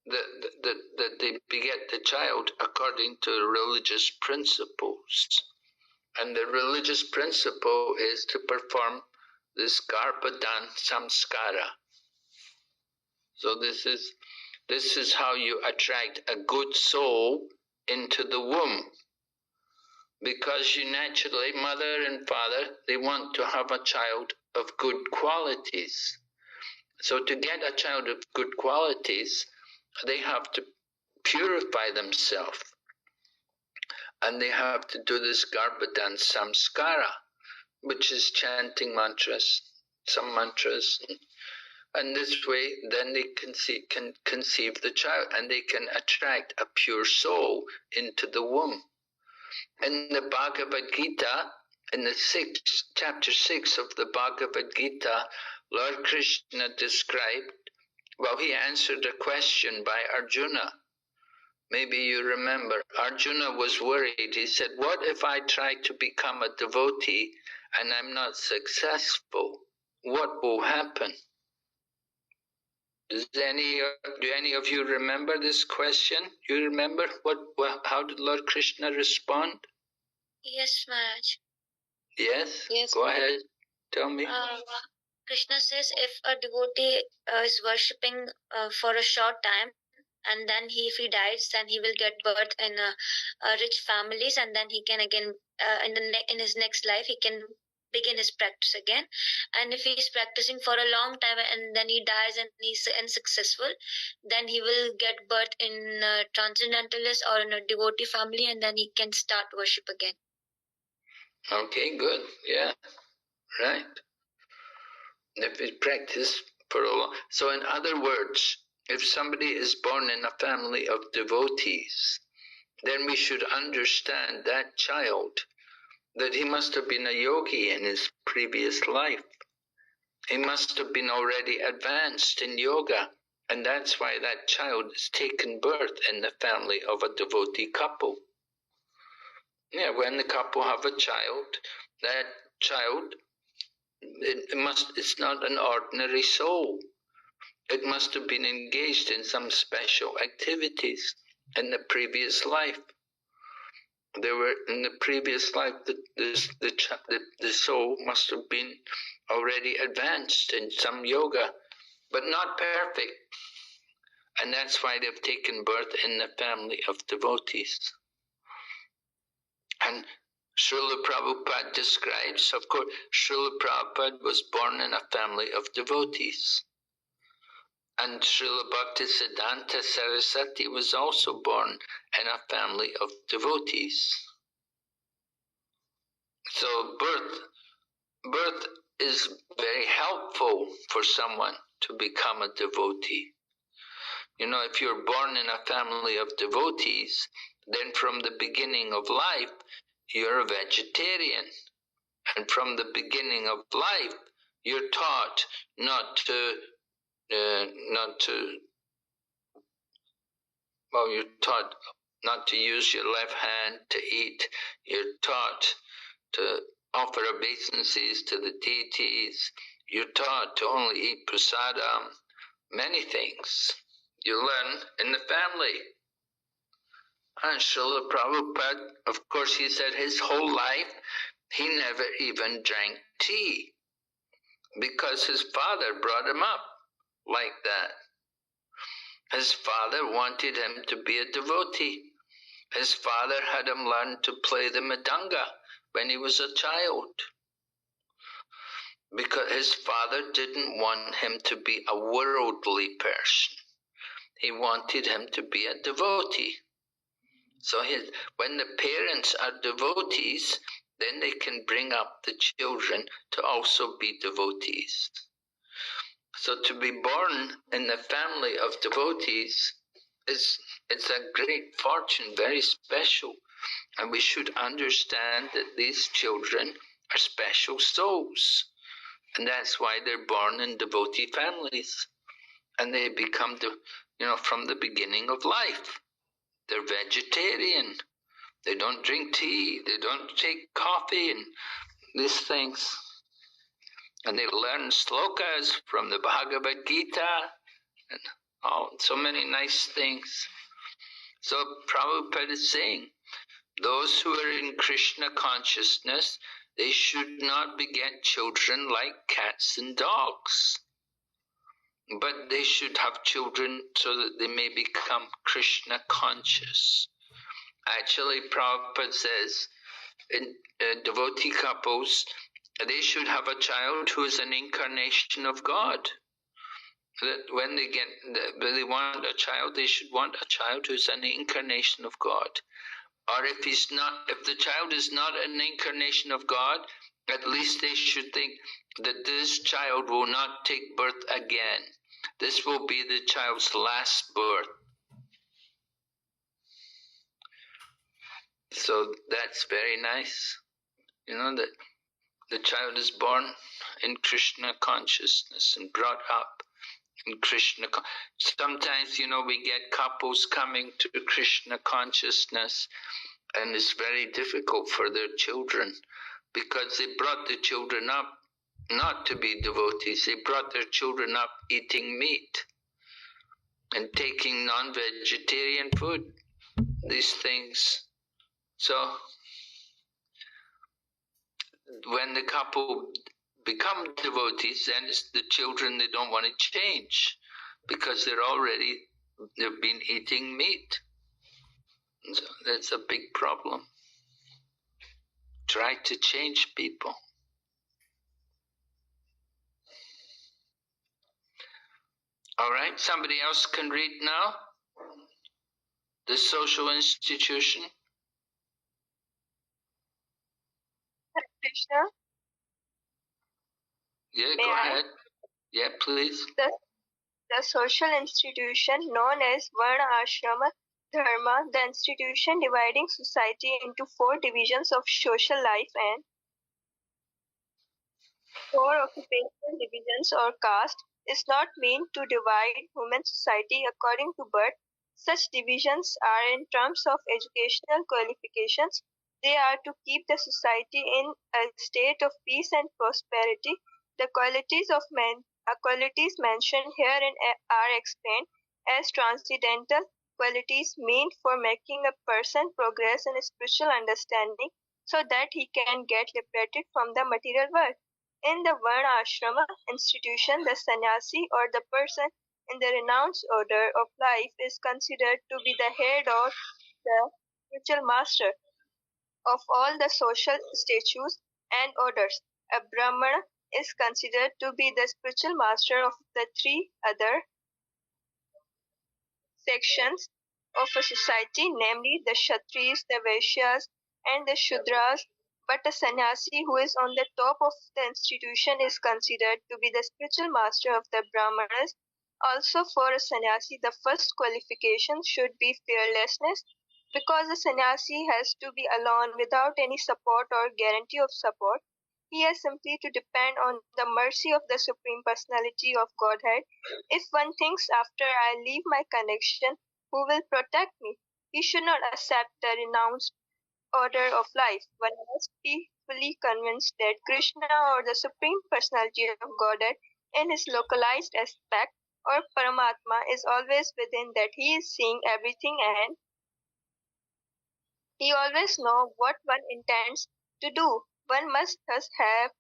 that they beget the child according to religious principles. And the religious principle is to perform this Garbhadan Samskara. So this is how you attract a good soul into the womb. Because you naturally, mother and father, they want to have a child of good qualities. So to get a child of good qualities, they have to purify themselves. And they have to do this Garbhadan Samskara, which is chanting mantras, some mantras. And this way, then they can conceive the child, and they can attract a pure soul into the womb. In the Bhagavad Gita, in the chapter 6 of the Bhagavad Gita, Lord Krishna described, well, he answered a question by Arjuna. Maybe you remember, Arjuna was worried. He said, what if I try to become a devotee and I'm not successful? What will happen? Do any of you remember this question? You remember how did Lord Krishna respond? Yes, Maharaj. Yes? Yes. Go ahead. Tell me. Krishna says if a devotee is worshipping for a short time, and then if he dies, then he will get birth in rich families, and then he can again in his next life he can begin his practice again. And if he is practicing for a long time and then he dies and he's unsuccessful, then he will get birth in a transcendentalist or in a devotee family, and then he can start worship again. Okay, good. Yeah, right. If we practice for a long... So in other words, if somebody is born in a family of devotees, then we should understand that child, that he must have been a yogi in his previous life. He must have been already advanced in yoga, and that's why that child is taken birth in the family of a devotee couple. Yeah, when the couple have a child, that child, it's not an ordinary soul. It must have been engaged in some special activities in the previous life. There were in the previous life the soul must have been already advanced in some yoga, but not perfect. And that's why they've taken birth in the family of devotees. And Srila Prabhupada describes, of course, Srila Prabhupada was born in a family of devotees. And Srila Bhaktisiddhanta Saraswati was also born in a family of devotees. So birth is very helpful for someone to become a devotee. You know, if you're born in a family of devotees, then from the beginning of life, you're a vegetarian. And from the beginning of life, you're taught not to use your left hand to eat. You're taught to offer obeisances to the deities. You're taught to only eat prasadam. Many things you learn in the family. And Srila Prabhupada, of course, he said his whole life he never even drank tea because his father brought him up like that. His father wanted him to be a devotee. His father had him learn to play the mridanga when he was a child, because his father didn't want him to be a worldly person. He wanted him to be a devotee. So when the parents are devotees, then they can bring up the children to also be devotees. So to be born in the family of devotees it's a great fortune, very special. And we should understand that these children are special souls. And that's why they're born in devotee families. And they become, from the beginning of life. They're vegetarian. They don't drink tea. They don't take coffee and these things. And they learn slokas from the Bhagavad Gita and so many nice things. So Prabhupada is saying, those who are in Krishna consciousness, they should not beget children like cats and dogs, but they should have children so that they may become Krishna conscious. Actually, Prabhupada says, in devotee couples, they should have a child who is an incarnation of God. That when they want a child, they should want a child who is an incarnation of God. Or if the child is not an incarnation of God, at least they should think that this child will not take birth again. This will be the child's last birth. So that's very nice. That the child is born in Krishna consciousness and brought up in Krishna. Sometimes, we get couples coming to Krishna consciousness, and it's very difficult for their children because they brought the children up not to be devotees. They brought their children up eating meat and taking non-vegetarian food, these things. So when the couple become devotees, then it's the children, they don't want to change because they've been eating meat. So that's a big problem. Try to change people. All right, somebody else can read now. The social institution. Krishna? Yeah, May go I? ahead. Yeah, please. The social institution known as Varna Ashrama Dharma, the institution dividing society into 4 divisions of social life and 4 occupational divisions or caste, is not meant to divide human society according to birth. Such divisions are in terms of educational qualifications. They are to keep the society in a state of peace and prosperity. The qualities mentioned herein are explained as transcendental qualities meant for making a person progress in spiritual understanding so that he can get liberated from the material world. In the Varna Ashrama institution, the sannyasi or the person in the renounced order of life is considered to be the head or the spiritual master of all the social statutes and orders. A Brahmana is considered to be the spiritual master of the 3 other sections of a society, namely the Kshatriyas, the Vaishyas, and the Shudras. But a sannyasi who is on the top of the institution is considered to be the spiritual master of the Brahmanas. Also, for a sannyasi, the first qualification should be fearlessness, because a sannyasi has to be alone without any support or guarantee of support. He has simply to depend on the mercy of the Supreme Personality of Godhead. If one thinks after I leave my connection, who will protect me? He should not accept the renounced order of life. One must be fully convinced that Krishna or the Supreme Personality of Godhead in his localized aspect or Paramatma is always within, that he is seeing everything and he always knows what one intends to do. One must thus have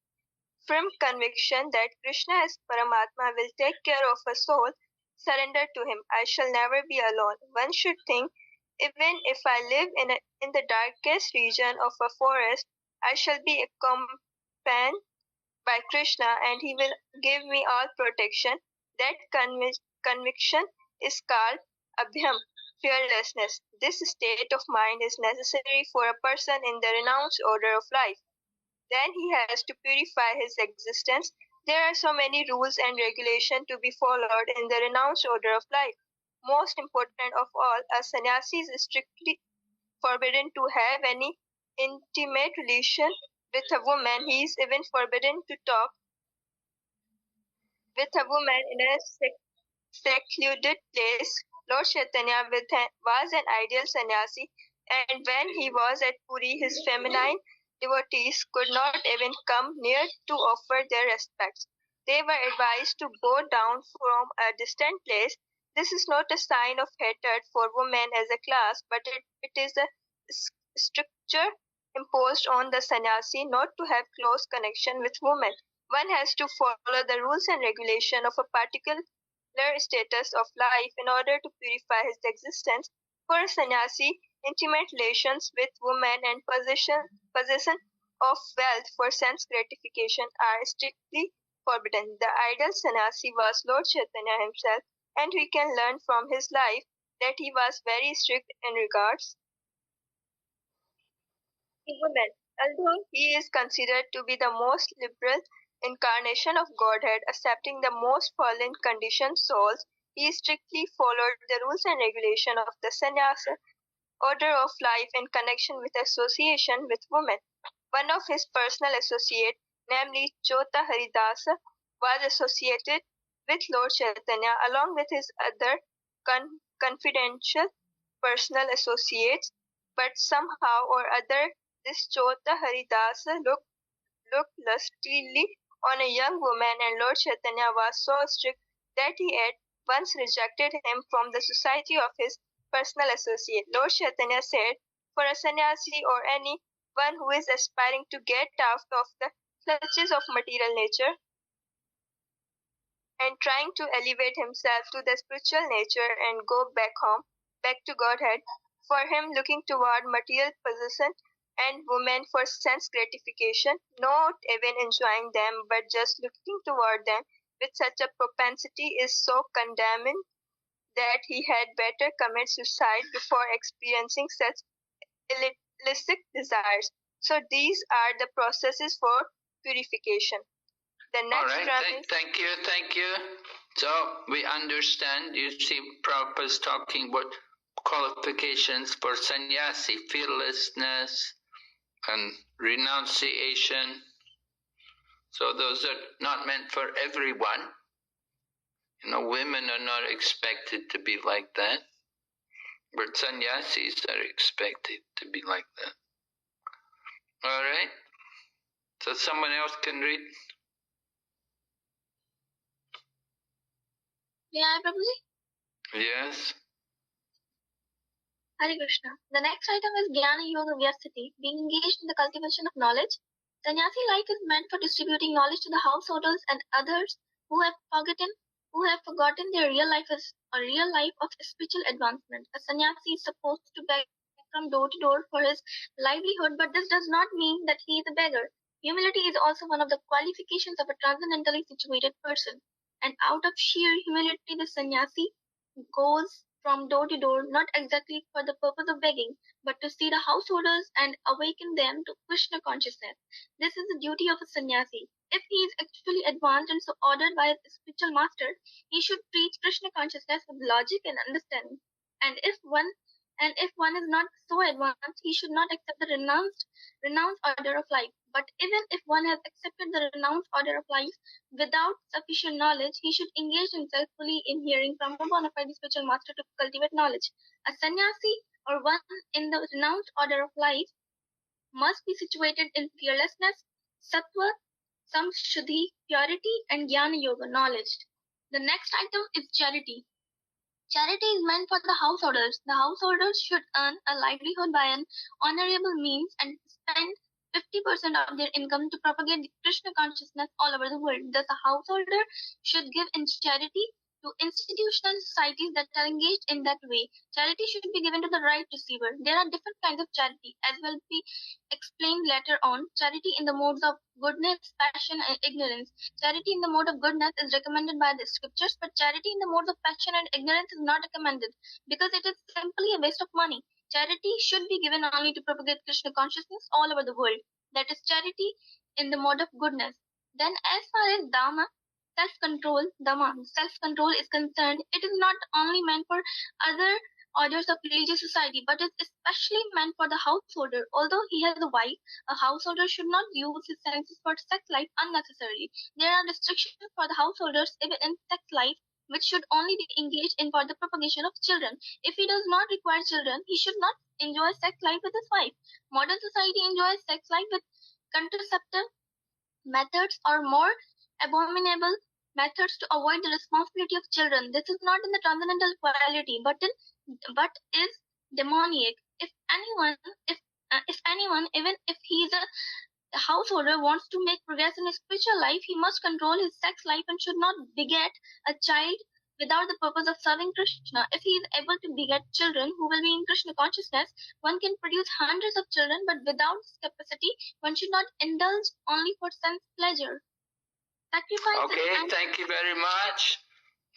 firm conviction that Krishna as Paramatma will take care of a soul surrendered to him. I shall never be alone. One should think, even if I live in the darkest region of a forest, I shall be accompanied by Krishna and he will give me all protection. That conviction is called abhyam, fearlessness. This state of mind is necessary for a person in the renounced order of life. Then he has to purify his existence. There are so many rules and regulations to be followed in the renounced order of life. Most important of all, a sannyasi is strictly forbidden to have any intimate relation with a woman. He is even forbidden to talk with a woman in a secluded place. Lord Chaitanya was an ideal sannyasi, and when he was at Puri, his feminine devotees could not even come near to offer their respects. They were advised to bow down from a distant place. This is not a sign of hatred for women as a class, but it is a stricture imposed on the sannyasi not to have close connection with women. One has to follow the rules and regulation of a particular status of life in order to purify his existence. For a sannyasi, intimate relations with women and possession of wealth for sense gratification are strictly forbidden. The ideal sannyasi was Lord Chaitanya himself, and we can learn from his life that he was very strict in regards to women. Although he is considered to be the most liberal incarnation of Godhead, accepting the most fallen conditioned souls, he strictly followed the rules and regulation of the sannyasa order of life in connection with association with women. One of his personal associates, namely Chota Haridasa, was associated with Lord Chaitanya along with his other confidential personal associates, but somehow or other this Chota Haridasa looked lustily on a young woman, and Lord Chaitanya was so strict that he had once rejected him from the society of his personal associate. Lord Chaitanya said, for a sannyasi or anyone who is aspiring to get out of the clutches of material nature and trying to elevate himself to the spiritual nature and go back home, back to Godhead, for him looking toward material possession and women for sense gratification, not even enjoying them but just looking toward them with such a propensity is so condemning that he had better commit suicide before experiencing such illicit desires. So these are the processes for purification. The next All right, thank you. So we understand, you see Prabhupada's talking about qualifications for sannyasi, fearlessness and renunciation. So those are not meant for everyone. Women are not expected to be like that, but sannyasis are expected to be like that. All right, so someone else can read. May I, Prabhuji? Yes. Hare Krishna. The next item is Jnana Yoga Vyasati, being engaged in the cultivation of knowledge. Sannyasi life is meant for distributing knowledge to the householders and others who have forgotten their real life of spiritual advancement. A sannyasi is supposed to beg from door to door for his livelihood, but this does not mean that he is a beggar. Humility is also one of the qualifications of a transcendentally situated person. And out of sheer humility, the sannyasi goes from door to door, not exactly for the purpose of begging, but to see the householders and awaken them to Krishna consciousness. This is the duty of a sannyasi. If he is actually advanced and so ordered by his spiritual master, he should preach Krishna consciousness with logic and understanding. And if one is not so advanced, he should not accept the renounced order of life. But even if one has accepted the renounced order of life without sufficient knowledge, he should engage himself fully in hearing from a bona fide spiritual master to cultivate knowledge. A sannyasi or one in the renounced order of life must be situated in fearlessness, sattva, samshuddhi, purity, and jnana yoga, knowledge. The next item is charity. Charity is meant for the householders. The householders should earn a livelihood by an honorable means and spend 50% of their income to propagate Krishna consciousness all over the world. Thus, a householder should give in charity to institutional societies that are engaged in that way. Charity should be given to the right receiver. There are different kinds of charity, as will be explained later on. Charity in the modes of goodness, passion, and ignorance. Charity in the mode of goodness is recommended by the scriptures, but charity in the modes of passion and ignorance is not recommended because it is simply a waste of money. Charity should be given only to propagate Krishna consciousness all over the world. That is charity in the mode of goodness. Then as far as Dhamma, self-control is concerned, it is not only meant for other orders of religious society, but is especially meant for the householder. Although he has a wife, a householder should not use his senses for sex life unnecessarily. There are restrictions for the householders even in sex life which should only be engaged in for the propagation of children. If he does not require children, he should not enjoy sex life with his wife. Modern society enjoys sex life with contraceptive methods or more abominable methods to avoid the responsibility of children. This is not in the transcendental quality, but is demoniac. If anyone, even if he is a householder, wants to make progress in his spiritual life, he must control his sex life and should not beget a child without the purpose of serving Krishna. If he is able to beget children who will be in Krishna consciousness, one can produce hundreds of children, but without this capacity, one should not indulge only for sense pleasure. Sacrifice. Okay, thank you very much.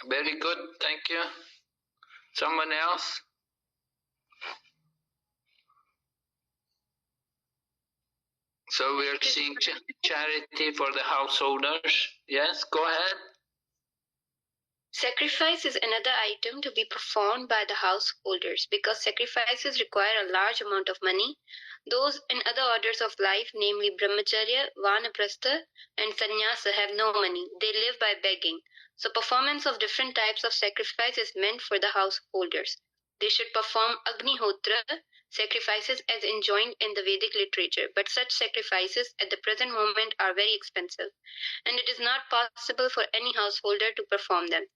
Very good, thank you. Someone else? So we are seeing charity for the householders. Yes, go ahead. Sacrifice is another item to be performed by the householders because sacrifices require a large amount of money. Those in other orders of life, namely Brahmacharya, Vanaprastha, and Sannyasa, have no money. They live by begging. So performance of different types of sacrifice is meant for the householders. They should perform Agnihotra sacrifices as enjoined in the Vedic literature, but such sacrifices at the present moment are very expensive, and it is not possible for any householder to perform them.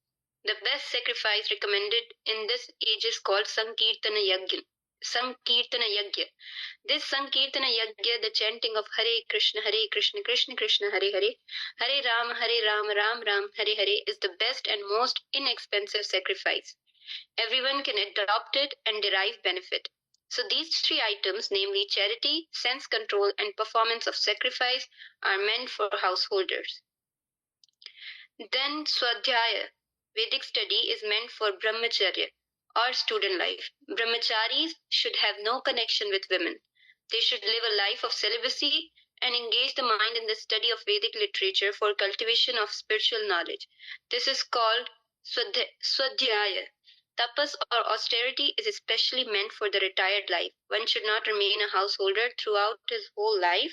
The best sacrifice recommended in this age is called Sankirtana Yagya. This Sankirtana Yagya, the chanting of Hare Krishna, Krishna Krishna, Hare Hare, Hare Ram, Ram Ram, Hare Hare, is the best and most inexpensive sacrifice. Everyone can adopt it and derive benefit. So these three items, namely charity, sense control, and performance of sacrifice, are meant for householders. Then Swadhyaya, Vedic study, is meant for Brahmacharya or student life. Brahmacharis should have no connection with women. They should live a life of celibacy and engage the mind in the study of Vedic literature for cultivation of spiritual knowledge. This is called Swadhyaya. Tapas or austerity is especially meant for the retired life. One should not remain a householder throughout his whole life.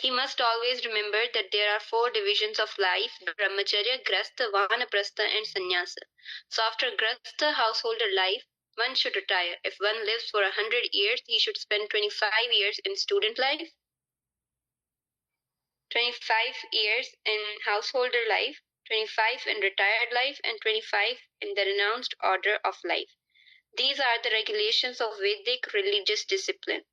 He must always remember that there are 4 divisions of life: Brahmacharya, Grastha, Vanaprastha, and Sannyasa. So after Grastha householder life, one should retire. If one lives for 100 years, he should spend 25 years in student life, 25 years in householder life, 25 in retired life, and 25 in the renounced order of life. These are the regulations of Vedic religious discipline.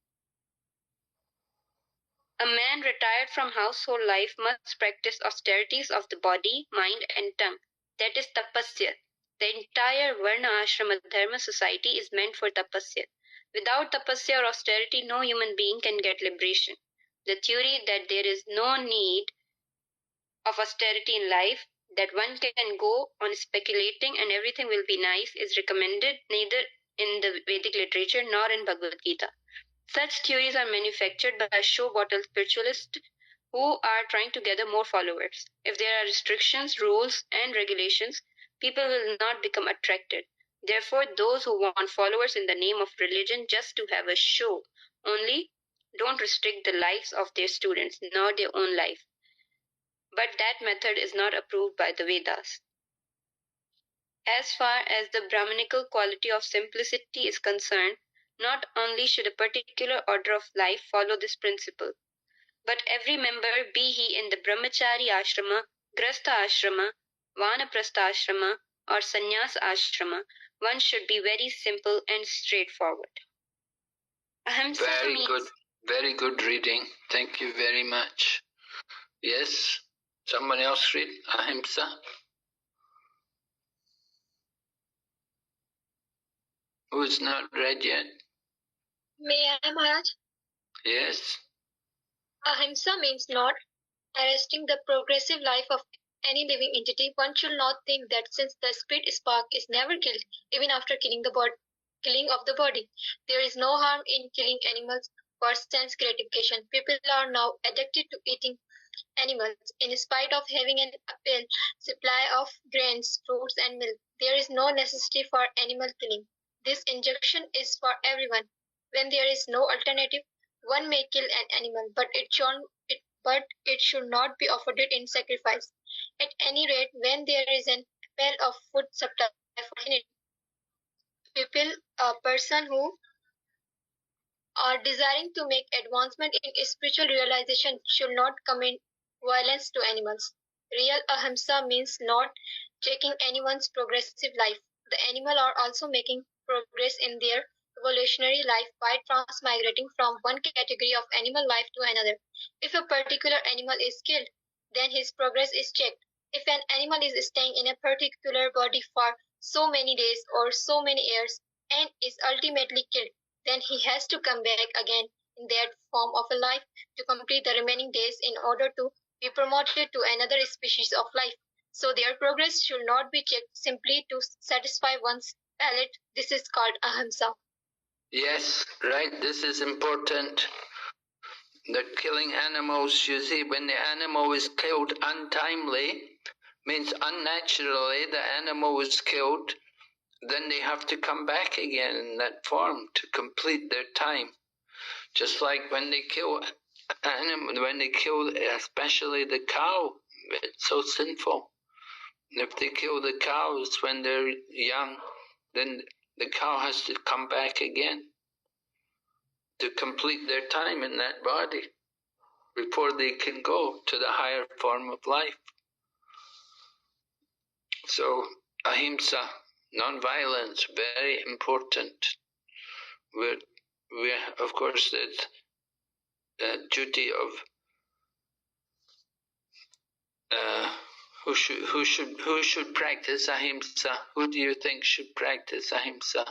A man retired from household life must practice austerities of the body, mind, and tongue. That is tapasya. The entire Varna Ashrama Dharma society is meant for tapasya. Without tapasya or austerity, no human being can get liberation. The theory that there is no need of austerity in life, that one can go on speculating and everything will be nice, is recommended neither in the Vedic literature nor in Bhagavad Gita. Such theories are manufactured by show bottle spiritualists who are trying to gather more followers. If there are restrictions, rules, and regulations, people will not become attracted. Therefore, those who want followers in the name of religion just to have a show only don't restrict the lives of their students nor their own life. But that method is not approved by the Vedas. As far as the Brahmanical quality of simplicity is concerned, not only should a particular order of life follow this principle, but every member, be he in the Brahmachari ashrama, Grastha ashrama, Vanaprastha ashrama, or Sannyas ashrama, one should be very simple and straightforward. Ahimsa Very good reading. Thank you very much. Yes, someone else read Ahimsa. Who is not read yet? May I, Maharaj? Yes. Ahimsa means not arresting the progressive life of any living entity. One should not think that since the spirit spark is never killed, even after killing of the body, there is no harm in killing animals for sense gratification. People are now addicted to eating animals in spite of having an ample supply of grains, fruits, and milk. There is no necessity for animal killing. This injunction is for everyone. When there is no alternative, one may kill an animal, but it should not be offered in sacrifice. At any rate, when there is an appel of food supply for humanity, people, a person who are desiring to make advancement in spiritual realization should not commit violence to animals. Real ahimsa means not checking anyone's progressive life. The animal are also making progress in their evolutionary life by transmigrating from one category of animal life to another. If a particular animal is killed, then his progress is checked. If an animal is staying in a particular body for so many days or so many years and is ultimately killed, then he has to come back again in that form of a life to complete the remaining days in order to be promoted to another species of life. So their progress should not be checked simply to satisfy one's palate. This is called ahimsa. Yes, right, this is important. That killing animals, you see, when the animal is killed untimely, means unnaturally the animal was killed, then they have to come back again in that form to complete their time. Just like when they kill animal, when they kill especially the cow, it's so sinful. If they kill the cows when they're young, then the cow has to come back again to complete their time in that body before they can go to the higher form of life. So ahimsa, non-violence, very important. We of course, it's a duty of who should practice ahimsa. Who do you think should practice ahimsa?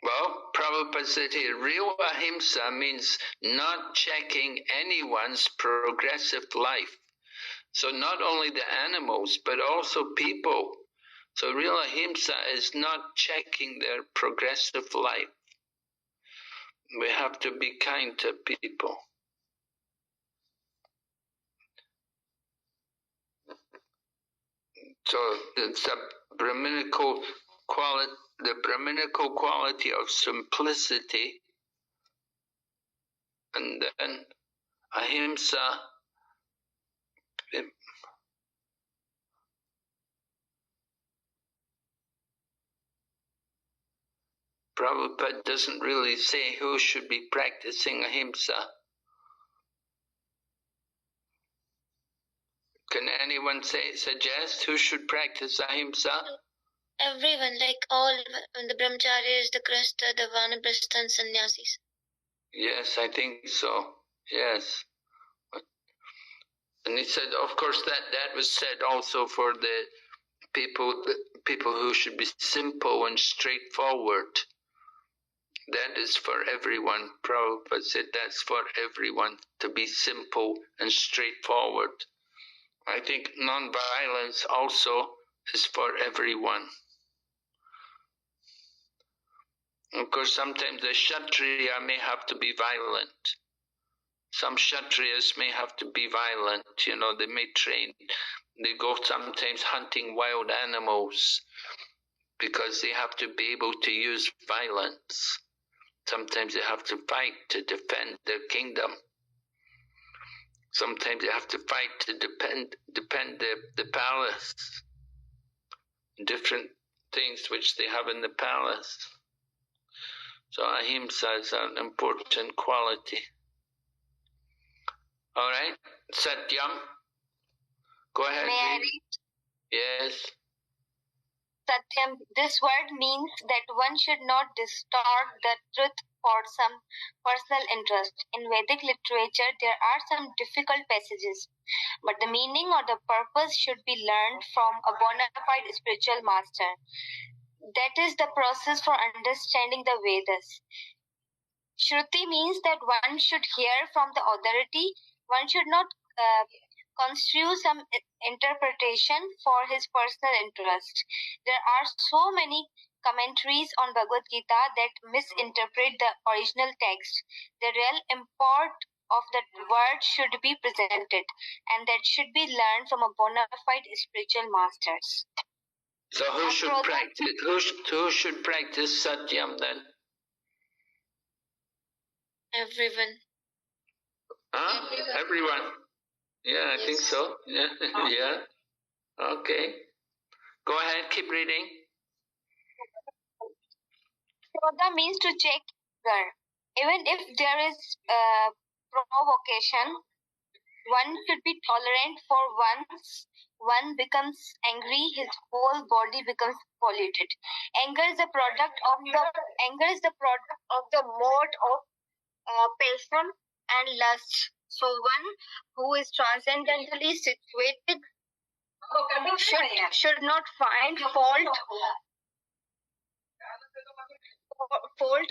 Well, Prabhupada said here, real ahimsa means not checking anyone's progressive life. So not only the animals, but also people. So real ahimsa is not checking their progressive life. We have to be kind to people. So it's the Brahminical quality of simplicity, and then ahimsa. Prabhupada doesn't really say who should be practicing ahimsa. Can anyone suggest who should practice ahimsa? Everyone, like all the brahmacharis, the grihastha, the vanaprastha and sannyasis. Yes, I think so. Yes. And he said, of course, that was said also for the people who should be simple and straightforward. That is for everyone. Prabhupada said that's for everyone, to be simple and straightforward. I think non-violence also is for everyone. Of course, sometimes the Kshatriya may have to be violent. Some Kshatriyas may have to be violent, they may train. They go sometimes hunting wild animals because they have to be able to use violence. Sometimes they have to fight to defend their kingdom. Sometimes they have to fight to defend the palace. Different things which they have in the palace. So ahimsa is an important quality. All right, Satyam, go ahead. May I read? Yes. Satyam, this word means that one should not distort the truth for some personal interest. In Vedic literature, there are some difficult passages, but the meaning or the purpose should be learned from a bona fide spiritual master. That is the process for understanding the Vedas. Shruti means that one should hear from the authority. One should not construe some interpretation for his personal interest. There are so many commentaries on Bhagavad Gita that misinterpret the original text. The real import of the word should be presented, and that should be learned from a bona fide spiritual masters. So who should practice? Who should practice Satyam then? Everyone. Huh? Everyone. Yeah, I think so. Yeah. Yeah. Okay. Go ahead, keep reading. Shraddha means to check anger. Even if there is provocation, one should be tolerant, for once one becomes angry, his whole body becomes polluted. Anger is the product of the mode of passion and lust. So one who is transcendentally situated should not find fault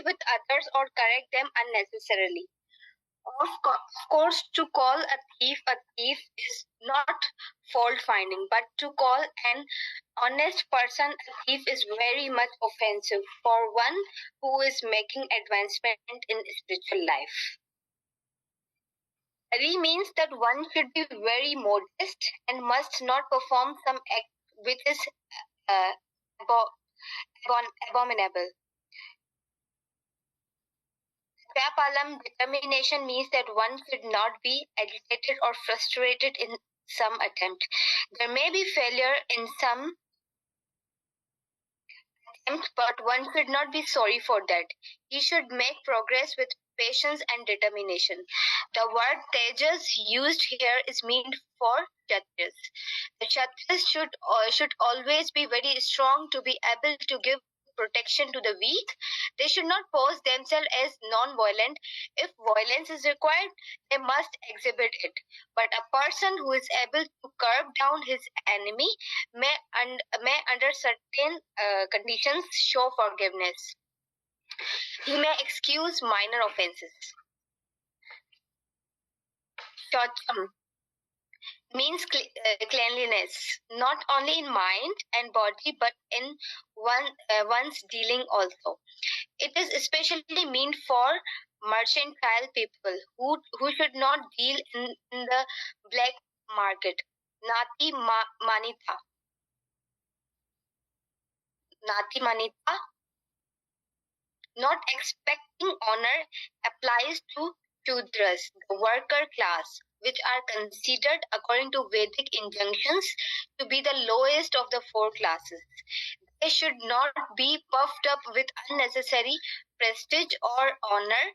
with others or correct them unnecessarily. Of course, to call a thief is not fault finding, but to call an honest person a thief is very much offensive for one who is making advancement in spiritual life. Ari means that one should be very modest and must not perform some act which is abominable. Swapalam determination means that one should not be agitated or frustrated in some attempt. There may be failure in some attempt, but one should not be sorry for that. He should make progress with patience and determination. The word tejas used here is meant for Kshatriyas. The Kshatriyas should always be very strong to be able to give protection to the weak. They should not pose themselves as non-violent. If violence is required, they must exhibit it. But a person who is able to curb down his enemy may under certain conditions show forgiveness. He may excuse minor offenses. Shaucham means cleanliness, not only in mind and body, but in one's dealing also. It is especially meant for mercantile people who should not deal in the black market. Nati manita, not expecting honor, applies to Shudras, the worker class, which are considered according to Vedic injunctions to be the lowest of the four classes. They should not be puffed up with unnecessary prestige or honor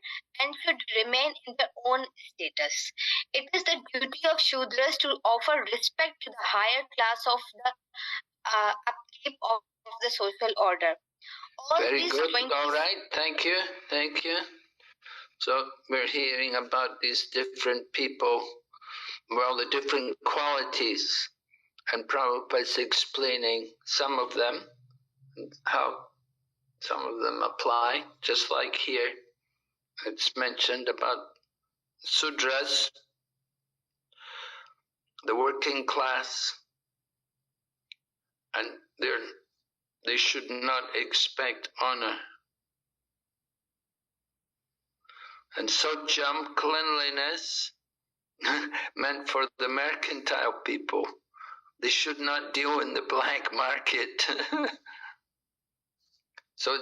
and should remain in their own status. It is the duty of Shudras to offer respect to the higher class of the upkeep of the social order. Very good. All right. Thank you. Thank you. So we're hearing about these different people, well, the different qualities, and Prabhupada's explaining some of them, how some of them apply, just like here. It's mentioned about Sudras, the working class, and they should not expect honor. And Socham, cleanliness, meant for the mercantile people. They should not deal in the black market. So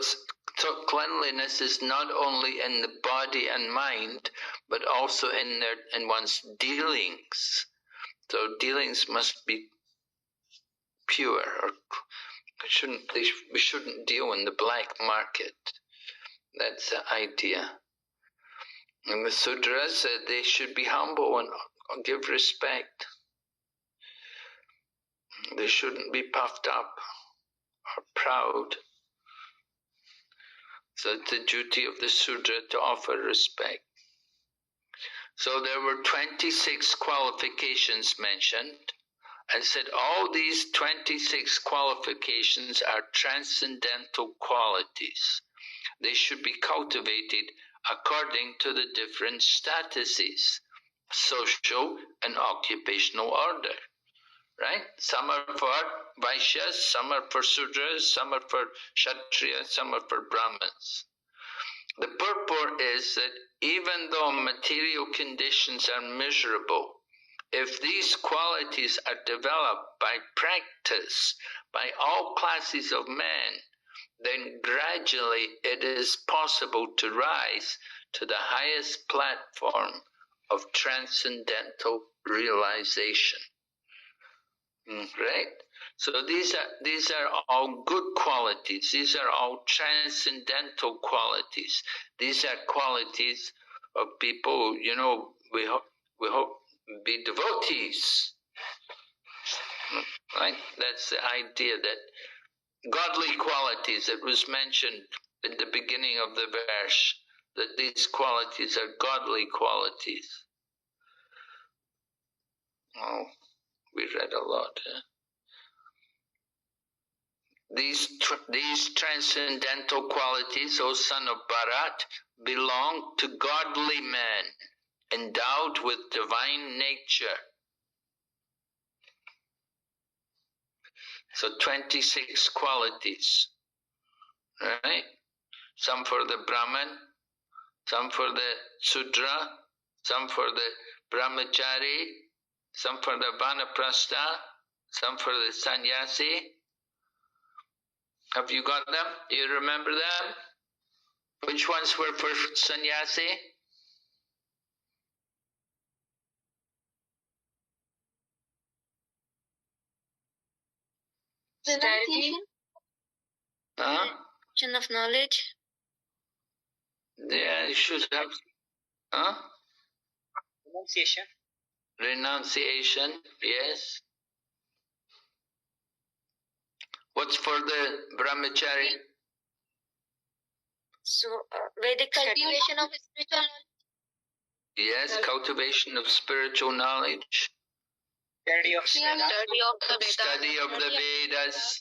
cleanliness is not only in the body and mind, but also in one's dealings. So dealings must be pure, or we shouldn't deal in the black market. That's the idea. And the Sudras said they should be humble and give respect. They shouldn't be puffed up or proud. So it's the duty of the Sudra to offer respect. So there were 26 qualifications mentioned, and said all these 26 qualifications are transcendental qualities. They should be cultivated according to the different statuses, social and occupational order, right? Some are for Vaishyas, some are for Sudras, some are for Kshatriyas, some are for Brahmins. The purport is that even though material conditions are miserable, if these qualities are developed by practice by all classes of men, then gradually it is possible to rise to the highest platform of transcendental realization. Right? So these are all good qualities. These are all transcendental qualities. These are qualities of people, we hope be devotees. Right? That's the idea, that godly qualities that was mentioned at the beginning of the verse, that these qualities are godly qualities. Oh, we read a lot. These transcendental qualities, O son of Bharat, belong to godly men, endowed with divine nature. So 26 qualities, right? Some for the Brahman, some for the Sudra, some for the Brahmachari, some for the Vanaprastha, some for the Sannyasi. Have you got them? Do you remember them? Which ones were for Sannyasi? Renunciation. Renunciation of knowledge. Yeah, you should have. Renunciation. Renunciation, yes. What's for the Brahmachari? So, Vedic cultivation of spiritual knowledge. Yes, cultivation of spiritual knowledge. Study of Study of the Vedas.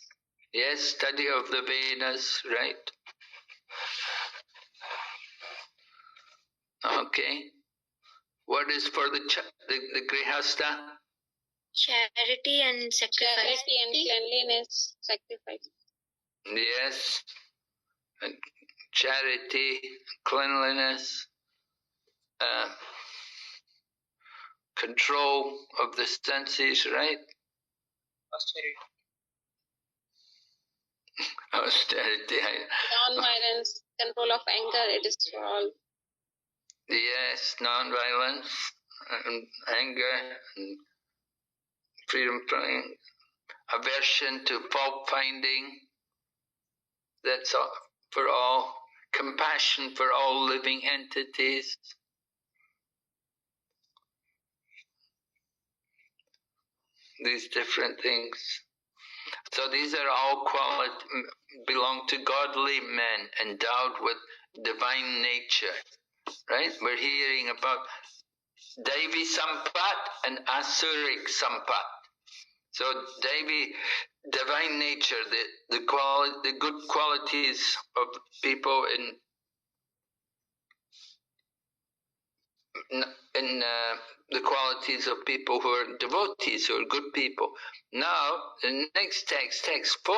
Yes, study of the Vedas, right? Okay. What is for the Grihastha? Charity and sacrifice. Charity and cleanliness, sacrifice. Yes. And charity, cleanliness, control of the senses, right? Austerity. Non-violence, control of anger, it is for all. Yes, non-violence, and anger, and freedom from aversion to fault-finding. That's all, for all. Compassion for all living entities. These different things. So these are all belong to godly men endowed with divine nature. Right? We're hearing about Devi Sampat and Asuric Sampat. So Devi, divine nature, the good qualities of people in the qualities of people who are devotees, who are good people. Now, the next text 4,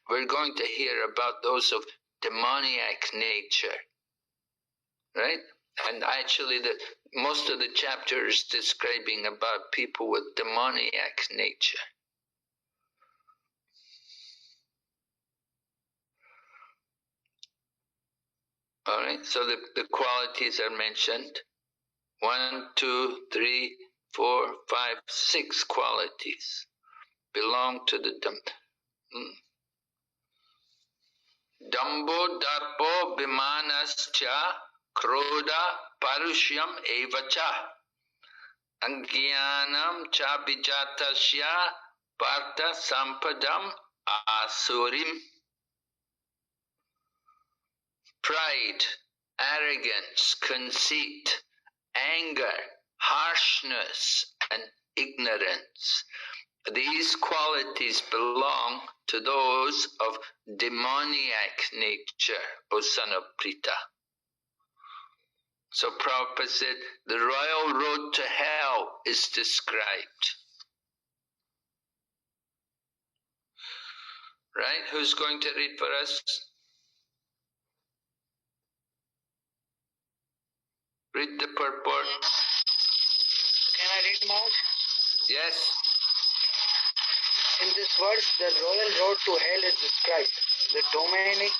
we're going to hear about those of demoniac nature. Right? And actually, most of the chapter is describing about people with demoniac nature. All right, so the qualities are mentioned. 1, 2, 3, 4, 5, 6 qualities belong to the Dambo, Darpo, Bimanascha, Kroda, Parushyam, Evacha, Angyanam, Cha Bijatasya, Partha, Sampadam, Asurim. Pride, arrogance, conceit, anger, harshness, and ignorance. These qualities belong to those of demoniac nature, O son of Prita. So Prabhupada said, the royal road to hell is described. Right? Who's going to read for us? Read the purport. Can I read now? Yes. In this verse, the royal road to hell is described. The demoniac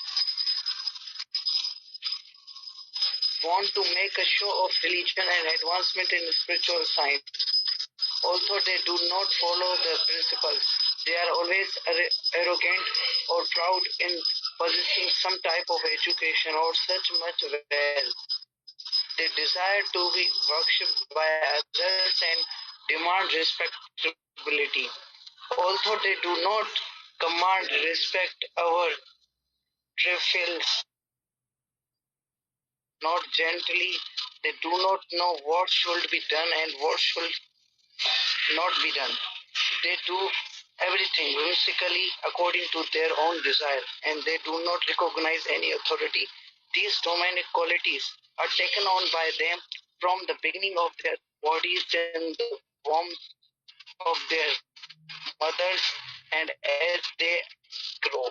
want to make a show of religion and advancement in spiritual science. Although they do not follow the principles, they are always arrogant or proud in possessing some type of education or such much wealth. They desire to be worshipped by others and demand respectability. Although they do not command respect our trifles, not gently, they do not know what should be done and what should not be done. They do everything whimsically according to their own desire, and they do not recognize any authority. These demonic qualities are taken on by them from the beginning of their bodies and the womb of their mothers, and as they grow.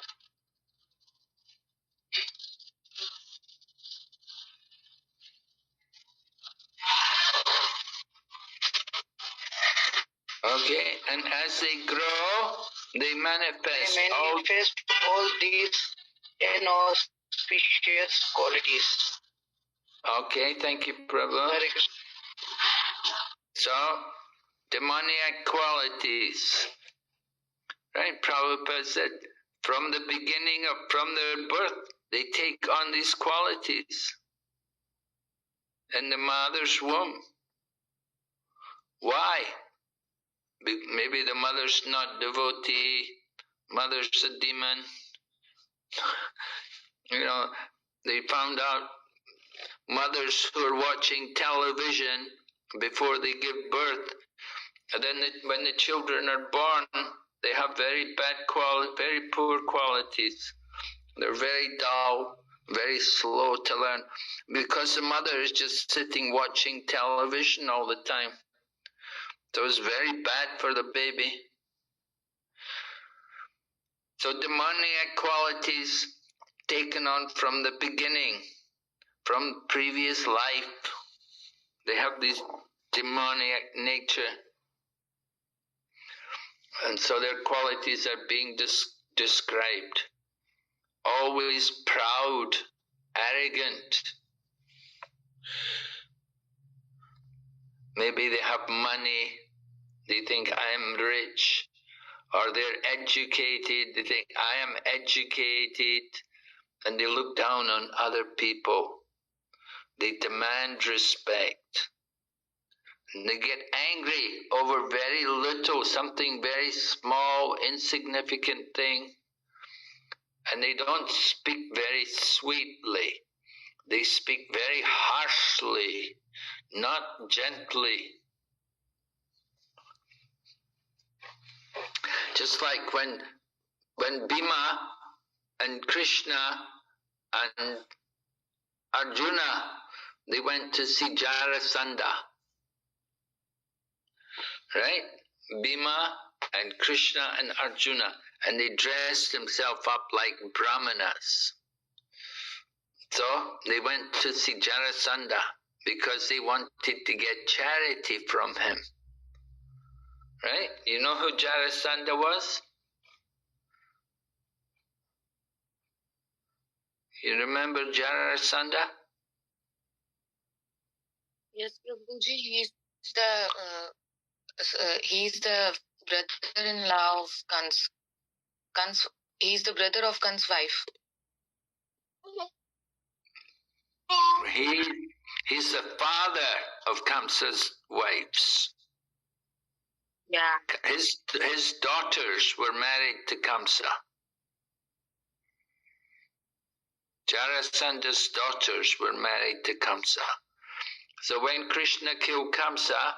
Okay, and as they grow, they manifest all these inauspicious qualities. Okay, thank you, Prabhu. So, demoniac qualities. Right, Prabhupada said, from the beginning of, from their birth, they take on these qualities in the mother's womb. Why? Maybe the mother's not devotee, mother's a demon. You know, they found out mothers who are watching television before they give birth, and then when the children are born, they have very bad quality, very poor qualities. They're very dull, very slow to learn, because the mother is just sitting watching television all the time. So it's very bad for the baby. So demoniac qualities taken on from the beginning, from previous life. They have this demoniac nature. And so their qualities are being described. Always proud, arrogant. Maybe they have money, they think I am rich. Or they're educated, they think I am educated. And they look down on other people. They demand respect. And they get angry over very little, something very small, insignificant thing. And they don't speak very sweetly. They speak very harshly, not gently. Just like when Bhima and Krishna and Arjuna, they went to see Jarasandha. Right? Bhima and Krishna and Arjuna, and they dressed themselves up like brahmanas. So they went to see Jarasandha because they wanted to get charity from him. Right? You know who Jarasandha was? You remember Jarasandha? Yes, Prabhuji, he's the brother-in-law of Kans. He's the brother of Kans' wife. He's the father of Kamsa's wives. Yeah. His daughters were married to Kamsa. Jarasandha's daughters were married to Kamsa. So when Krishna killed Kamsa,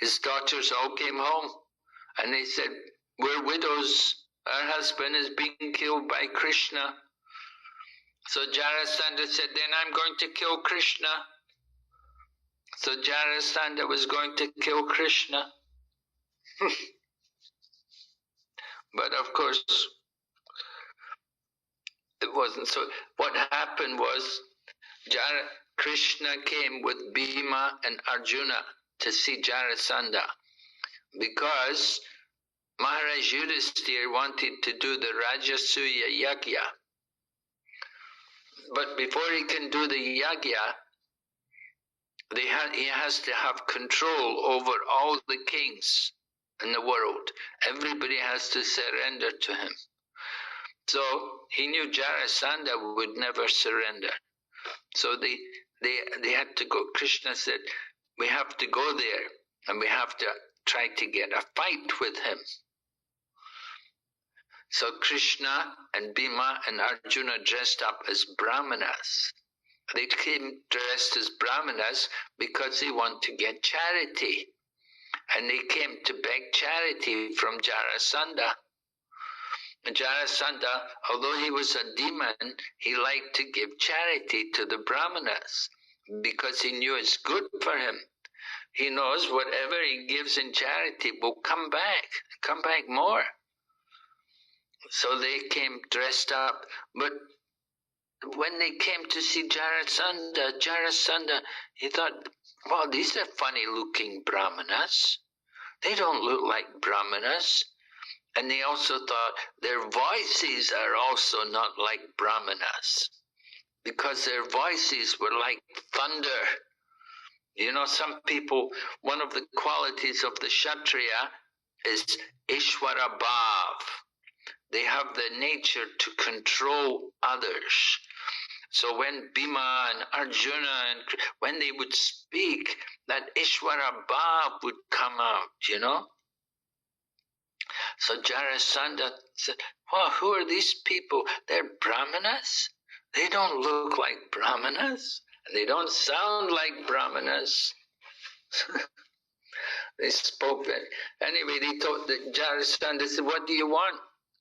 his daughters all came home and they said, we're widows, our husband is being killed by Krishna. So Jarasandha said, then I'm going to kill Krishna. So Jarasandha was going to kill Krishna. But of course, it wasn't so. What happened was, Krishna came with Bhima and Arjuna to see Jarasandha because Maharaj Yudhisthira wanted to do the Rajasuya Yagya. But before he can do the Yagya, he has to have control over all the kings in the world. Everybody has to surrender to him. So he knew Jarasandha would never surrender. So they had to go. Krishna said, we have to go there and we have to try to get a fight with him. So Krishna and Bhima and Arjuna dressed up as Brahmanas. They came dressed as Brahmanas because they want to get charity. And they came to beg charity from Jarasandha. Jarasandha, although he was a demon, he liked to give charity to the Brahmanas because he knew it's good for him. He knows whatever he gives in charity will come back more. So they came dressed up. But when they came to see Jarasandha, he thought, wow, these are funny looking Brahmanas. They don't look like Brahmanas. And they also thought their voices are also not like Brahmanas, because their voices were like thunder. You know, some people, one of the qualities of the Kshatriya is Ishvara Bhav. They have the nature to control others. So when Bhima and Arjuna, when they would speak, that Ishvara Bhav would come out, you know. So Jarasandha said, well, who are these people? They're Brahmanas? They don't look like Brahmanas. They don't sound like Brahmanas. They spoke that. Anyway, they told the Jarasandha, said, what do you want?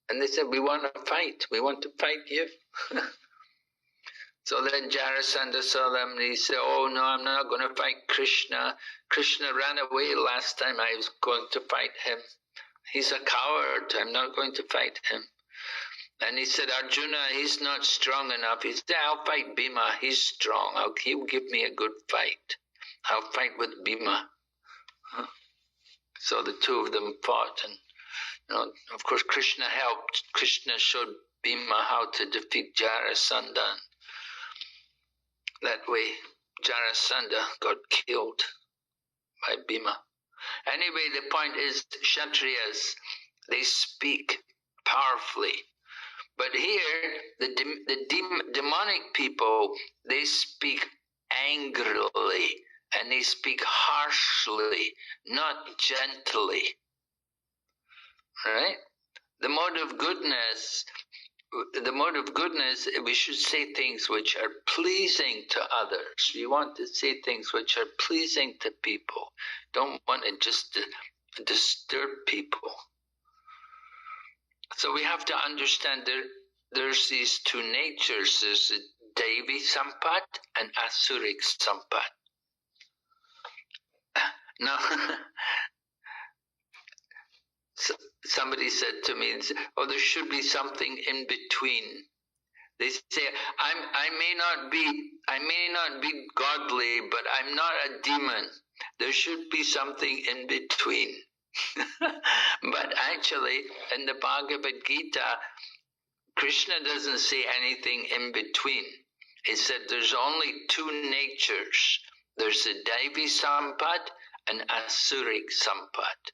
And they said, we want to fight. We want to fight you. So then Jarasandha saw them and he said, oh no, I'm not going to fight Krishna. Krishna ran away last time I was going to fight him. He's a coward. I'm not going to fight him. And he said, Arjuna, he's not strong enough. He said, I'll fight Bhima. He's strong. He'll give me a good fight. I'll fight with Bhima. So the two of them fought. And you know, of course, Krishna helped. Krishna showed Bhima how to defeat Jarasandha. That way, Jarasandha got killed by Bhima. Anyway, the point is, Kshatriyas, they speak powerfully. But here, the demonic people, they speak angrily, and they speak harshly, not gently. Right? The mode of goodness, we should say things which are pleasing to others. We want to say things which are pleasing to people. Don't want to just disturb people. So we have to understand there's these two natures. There's the Devi Sampat and Asuric Sampat. Now, somebody said to me, oh, there should be something in between. They say, I may not be godly, but I'm not a demon. There should be something in between. But actually, in the Bhagavad Gita, Krishna doesn't say anything in between. He said there's only two natures. There's the Devi Sampat and Asuric Sampat.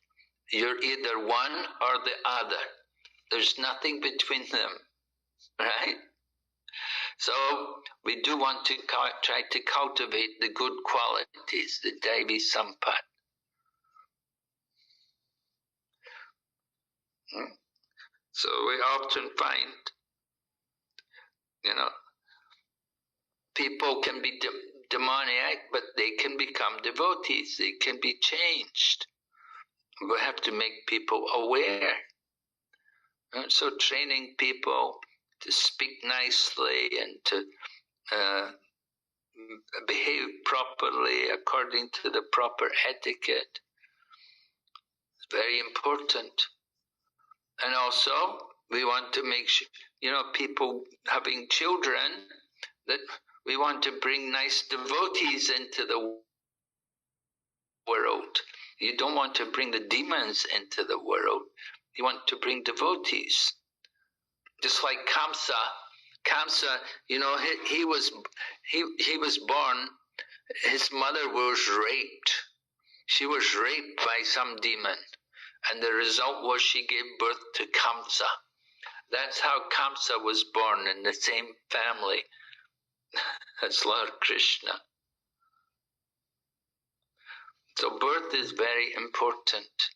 You're either one or the other. There's nothing between them, right? So we do want to try to cultivate the good qualities, the Devi Sampat. So we often find, people can be demoniac, but they can become devotees. They can be changed. We have to make people aware. So training people to speak nicely and to behave properly according to the proper etiquette is very important. And also, we want to make sure, people having children, that we want to bring nice devotees into the world. You don't want to bring the demons into the world. You want to bring devotees. Just like Kamsa. Kamsa, he was born his mother was raped. She was raped by some demon, and the result was she gave birth to Kamsa. That's how Kamsa was born, in the same family as Lord Krishna. So birth is very important,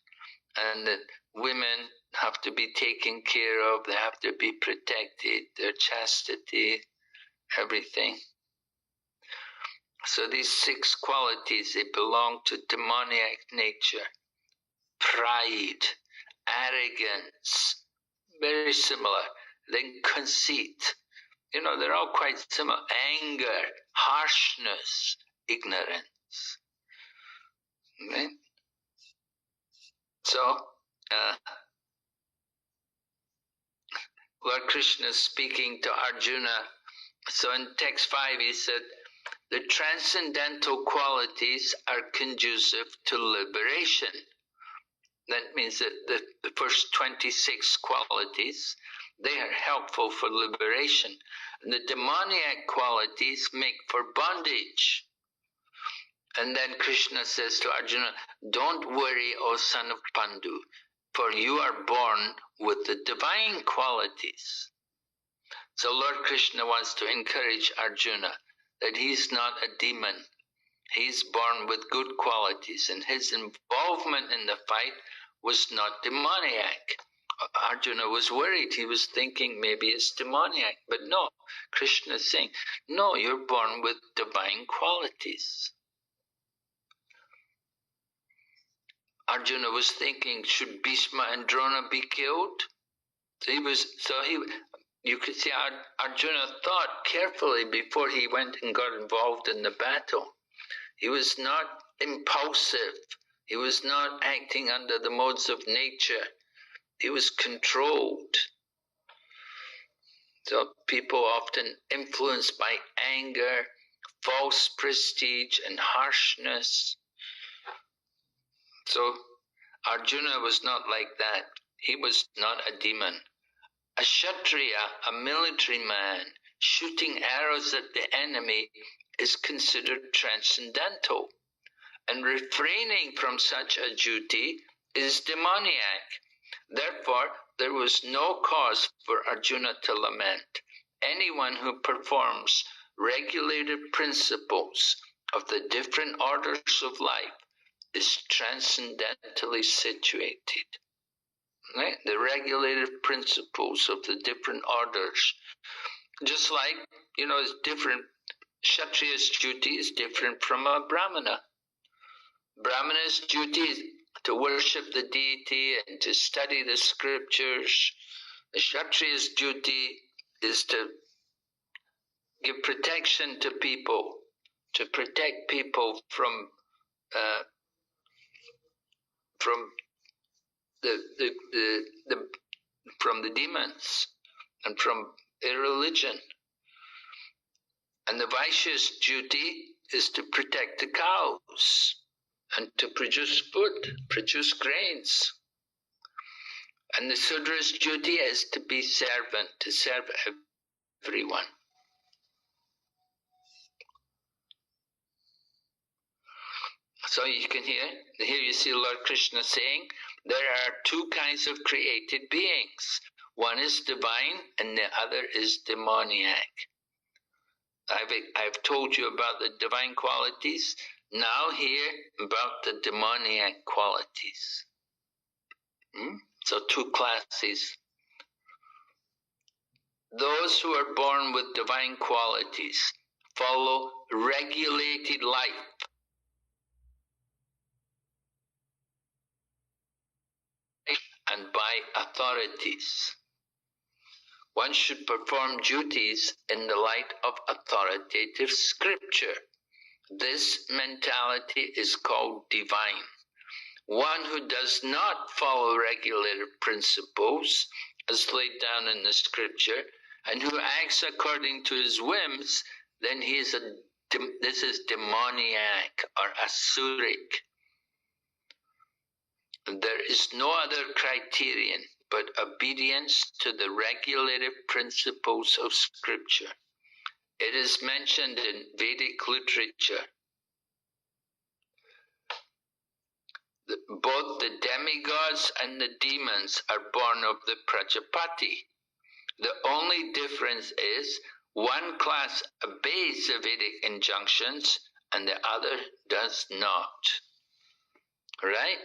and that women have to be taken care of, they have to be protected, their chastity, everything. So these 6 qualities, they belong to demoniac nature. Pride, arrogance, very similar. Then conceit, they're all quite similar. Anger, harshness, ignorance. Right? So, Lord Krishna is speaking to Arjuna. So in text 5 he said, the transcendental qualities are conducive to liberation. That means that the first 26 qualities, they are helpful for liberation. And the demoniac qualities make for bondage. And then Krishna says to Arjuna, don't worry, O son of Pandu, for you are born with the divine qualities. So Lord Krishna wants to encourage Arjuna that he's not a demon. He's born with good qualities, and his involvement in the fight was not demoniac. Arjuna was worried. He was thinking maybe it's demoniac. But no, Krishna is saying, no, you're born with divine qualities. Arjuna was thinking, should Bhishma and Drona be killed? You could see Arjuna thought carefully before he went and got involved in the battle. He was not impulsive. He was not acting under the modes of nature. He was controlled. So people often influenced by anger, false prestige, and harshness. So Arjuna was not like that. He was not a demon. A Kshatriya, a military man, shooting arrows at the enemy is considered transcendental, and refraining from such a duty is demoniac. Therefore, there was no cause for Arjuna to lament. Anyone who performs regulated principles of the different orders of life is transcendentally situated. Right? The regulated principles of the different orders. Just like, it's different. Kshatriya's duty is different from a Brahmana. Brahmana's duty is to worship the deity and to study the scriptures. The Kshatriya's duty is to give protection to people, to protect people from the demons and from irreligion. And the Vaishya's duty is to protect the cows and to produce food, produce grains. And the Sudra's duty is to be servant, to serve everyone. So you can here you see Lord Krishna saying, there are 2 kinds of created beings. One is divine and the other is demoniac. I've told you about the divine qualities. Now hear about the demoniac qualities. So 2 classes. Those who are born with divine qualities follow regulated life. And by authorities. One should perform duties in the light of authoritative scripture. This mentality is called divine. One who does not follow regulated principles as laid down in the scripture and who acts according to his whims, then this is demoniac or asuric. There is no other criterion but obedience to the regulated principles of scripture. It is mentioned in Vedic literature both the demigods and the demons are born of the Prajapati. The only difference is one class obeys the Vedic injunctions and the other does not. Right?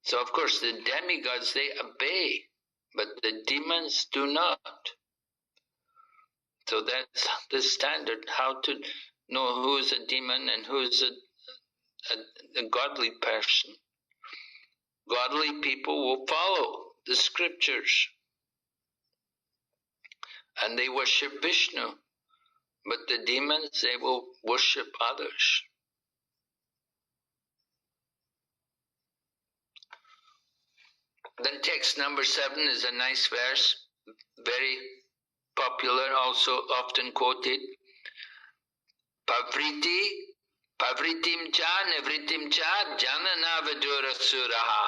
So of course the demigods, they obey, but the demons do not. So that's the standard, how to know who's a demon and who's a godly person. Godly people will follow the scriptures and they worship Vishnu, but the demons, they will worship others. Then text number 7 is a nice verse, very popular, also often quoted. Pavritim cha nivritim cha janana vidura suraha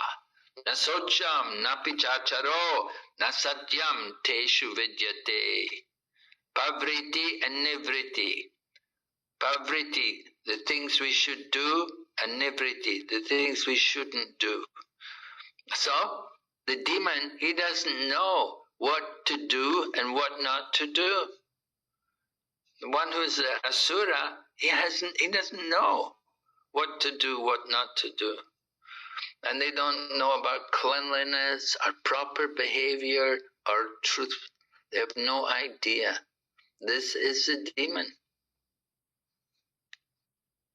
na socham na pichacharo na satyam teshu vidyate. Pavriti and nivriti. Pavriti, the things we should do, and nivriti, the things we shouldn't do. So, the demon, he doesn't know what to do and what not to do. The one who's an asura, he doesn't know what to do, what not to do. And they don't know about cleanliness or proper behavior or truth. They have no idea. This is a demon.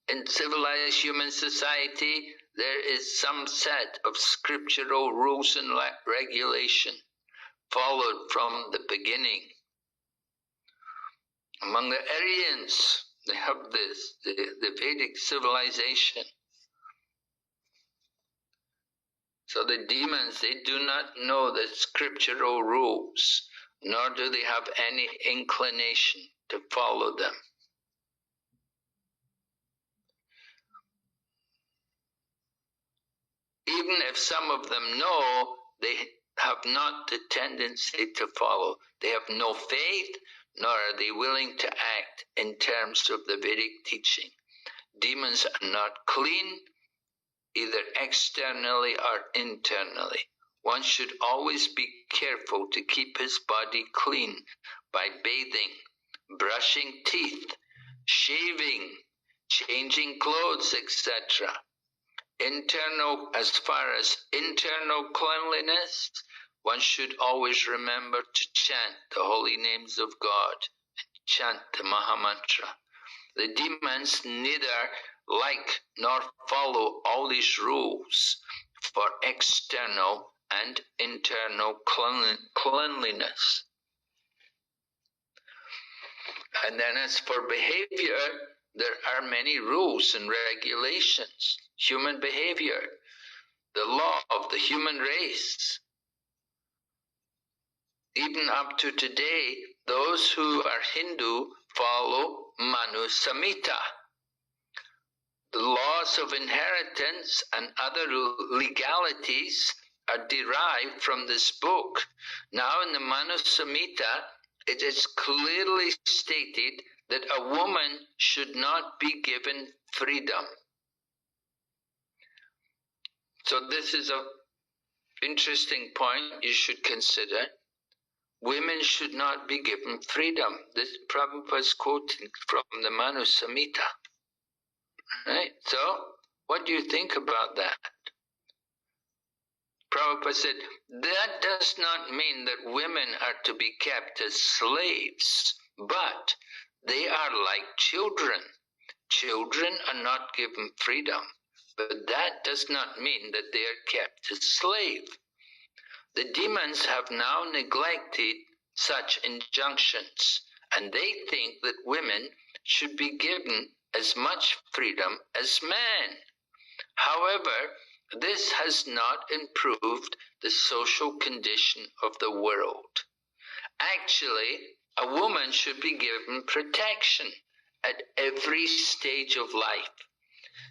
In civilized human society, there is some set of scriptural rules and regulation followed from the beginning. Among the Aryans, they have this, the Vedic civilization. So the demons, they do not know the scriptural rules, nor do they have any inclination to follow them. Even if some of them know, they have not the tendency to follow. They have no faith, nor are they willing to act in terms of the Vedic teaching. Demons are not clean, either externally or internally. One should always be careful to keep his body clean by bathing, brushing teeth, shaving, changing clothes, etc. As far as internal cleanliness, one should always remember to chant the holy names of God, chant the Mahamantra. The demons neither like nor follow all these rules for external and internal cleanliness. And then as for behavior, there are many rules and regulations. Human behavior, the law of the human race. Even up to today, those who are Hindu follow Manu Samhita. The laws of inheritance and other legalities are derived from this book. Now in the Manu Samhita, it is clearly stated that a woman should not be given freedom. So this is an interesting point you should consider. Women should not be given freedom. This Prabhupada is quoting from the Manu Samhita. Right? So, what do you think about that? Prabhupada said, that does not mean that women are to be kept as slaves, but they are like children. Children are not given freedom, but that does not mean that they are kept as slaves. The demons have now neglected such injunctions, and they think that women should be given as much freedom as men. However, this has not improved the social condition of the world. Actually, a woman should be given protection at every stage of life.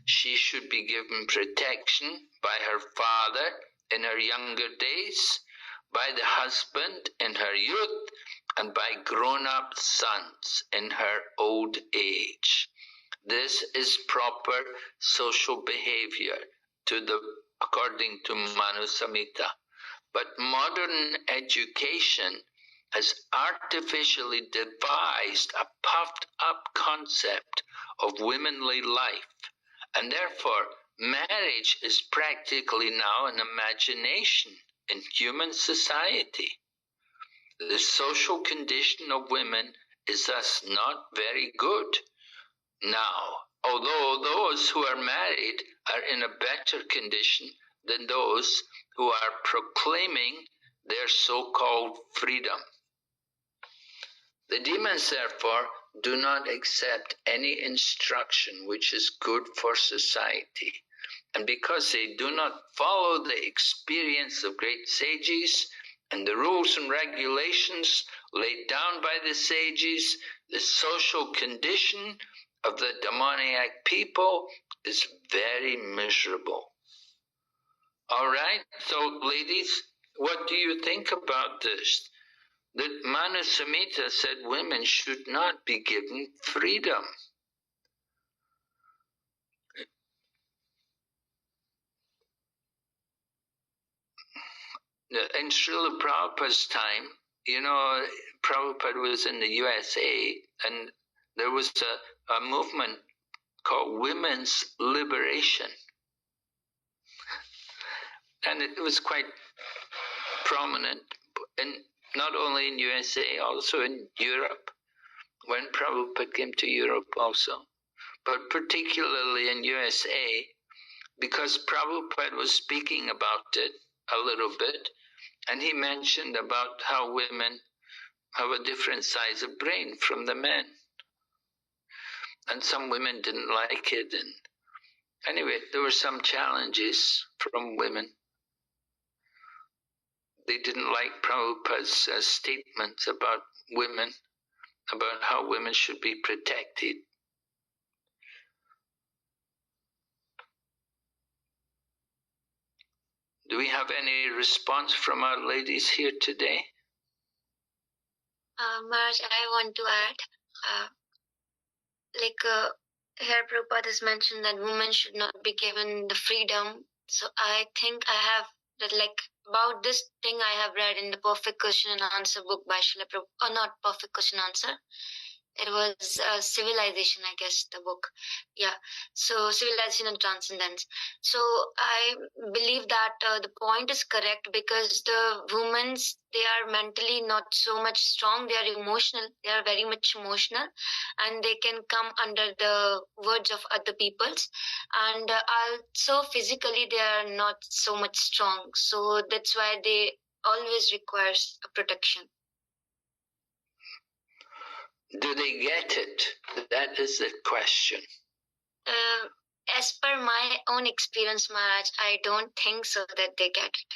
She should be given protection by her father in her younger days, by the husband in her youth, and by grown-up sons in her old age. This is proper social behavior to the according to Manu Samhita. But modern education has artificially devised a puffed-up concept of womanly life, and therefore marriage is practically now an imagination in human society. The social condition of women is thus not very good. Now, although those who are married are in a better condition than those who are proclaiming their so-called freedom. The demons, therefore, do not accept any instruction which is good for society. And because they do not follow the experience of great sages and the rules and regulations laid down by the sages, the social condition of the demoniac people is very miserable. All right, so ladies, what do you think about this? That Manu Samhita said women should not be given freedom. In Srila Prabhupada's time, Prabhupada was in the USA, and there was a movement called Women's Liberation. And it was quite prominent, not only in USA, also in Europe, when Prabhupada came to Europe also, but particularly in USA, because Prabhupada was speaking about it a little bit, and he mentioned about how women have a different size of brain from the men. And some women didn't like it, and anyway, there were some challenges from women. They didn't like Prabhupada's statements about women, about how women should be protected. Do we have any response from our ladies here today? Maharaj, I want to add, here Prabhupada has mentioned that women should not be given the freedom. So I think I have that, about this thing I have read in the Perfect Question and Answer book by Srila Prabhupada, or not Perfect Question and Answer. It was Civilization, I guess, the book. Yeah, so Civilization and Transcendence. So I believe that the point is correct, because the women, they are mentally not so much strong. They are emotional. They are very much emotional, and they can come under the words of other peoples. And also physically, they are not so much strong. So that's why they always requires a protection. Do they get it? That is the question. As per my own experience, Maharaj, I don't think so that they get it.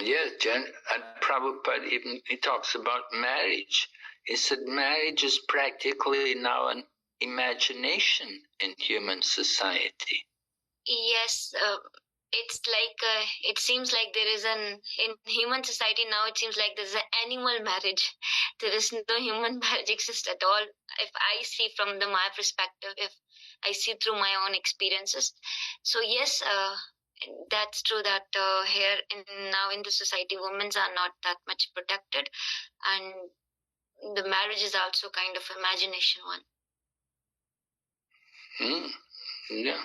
Yes, and Prabhupada even, he talks about marriage. He said marriage is practically now an imagination in human society. Yes, it's it seems like there is in human society now, it seems like there's an animal marriage. There is no human marriage exist at all. If I see from my perspective, if I see through my own experiences. So yes, that's true that here now in the society, women are not that much protected, and the marriage is also kind of imagination one. Yeah.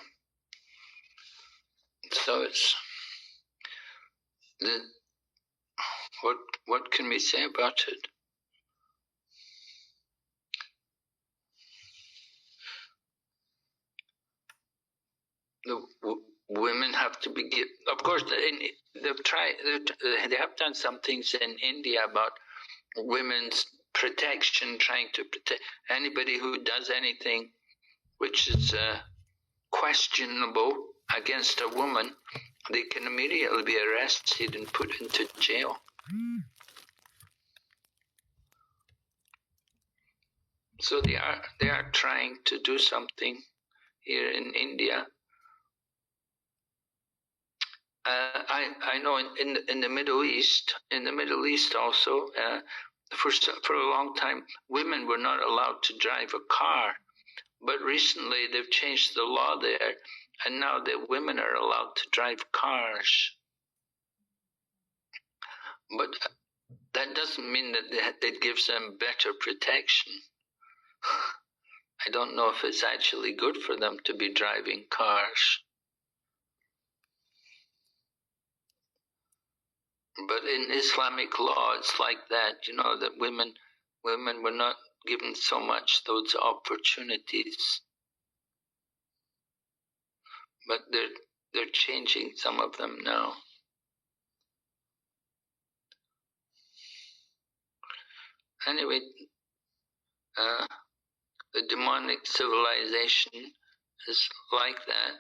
So it's what can we say about it? The women have to be given. Of course, they have done some things in India about women's protection, trying to protect anybody who does anything which is questionable against a woman. They can immediately be arrested and put into jail. So they are trying to do something here in India. I know in the Middle East, also, for a long time, women were not allowed to drive a car. But recently they've changed the law there, and now the women are allowed to drive cars. But that doesn't mean that it gives them better protection. I don't know if it's actually good for them to be driving cars. But in Islamic law, it's like that, you know, that women were not given so much those opportunities. But they're changing some of them now. Anyway, the demonic civilization is like that,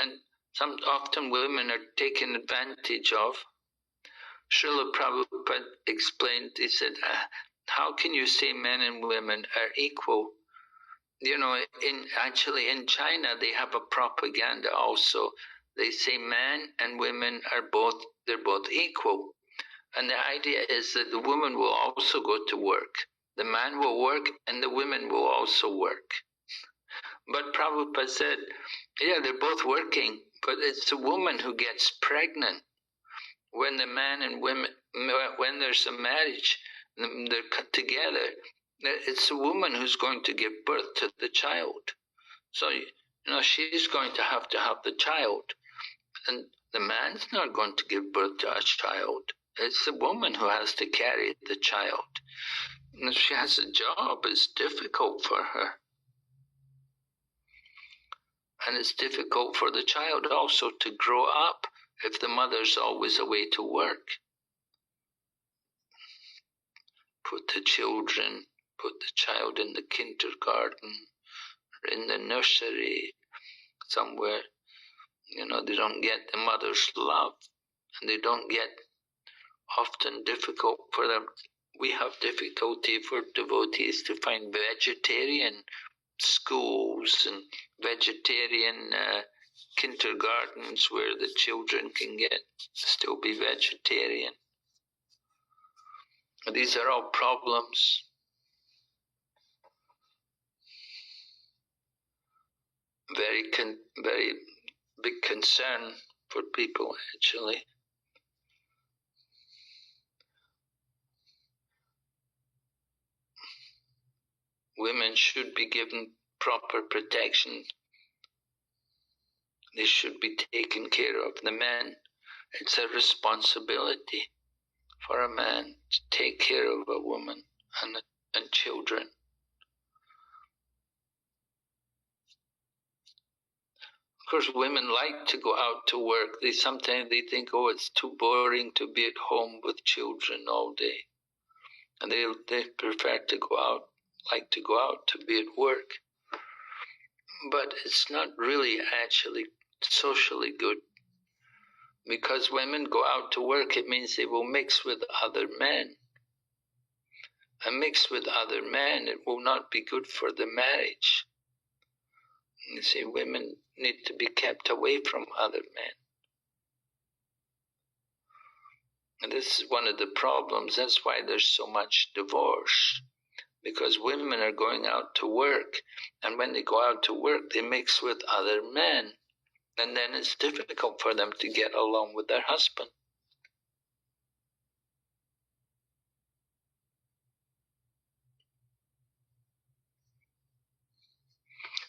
and often women are taken advantage of. Srila Prabhupada explained, he said, how can you say men and women are equal? You know, actually in China they have a propaganda also. They say men and women are they're both equal. And the idea is that the woman will also go to work. The man will work and the women will also work. But Prabhupada said, yeah, they're both working, but it's the woman who gets pregnant. When the man and women, when there's a marriage, they're cut together, it's the woman who's going to give birth to the child. So, you know, she's going to have the child. And the man's not going to give birth to a child. It's the woman who has to carry the child. And if she has a job, it's difficult for her. And it's difficult for the child also to grow up if the mother's always away to work. Put the child in the kindergarten or in the nursery somewhere. You know, they don't get the mother's love, and they don't get often difficult for them. We have difficulty for devotees to find vegetarian schools and vegetarian kindergartens where the children can still be vegetarian. These are all problems. Very big concern for people, actually. Women should be given proper protection. They should be taken care of. The men, it's a responsibility for a man to take care of a woman and children. Of course, women like to go out to work. Sometimes they think, oh, it's too boring to be at home with children all day. And they prefer to go out, like to go out to be at work. But it's not really actually socially good. Because women go out to work, it means they will mix with other men. And mix with other men, it will not be good for the marriage. You see, women need to be kept away from other men. And this is one of the problems. That's why there's so much divorce. Because women are going out to work, and when they go out to work, they mix with other men. And then it's difficult for them to get along with their husband.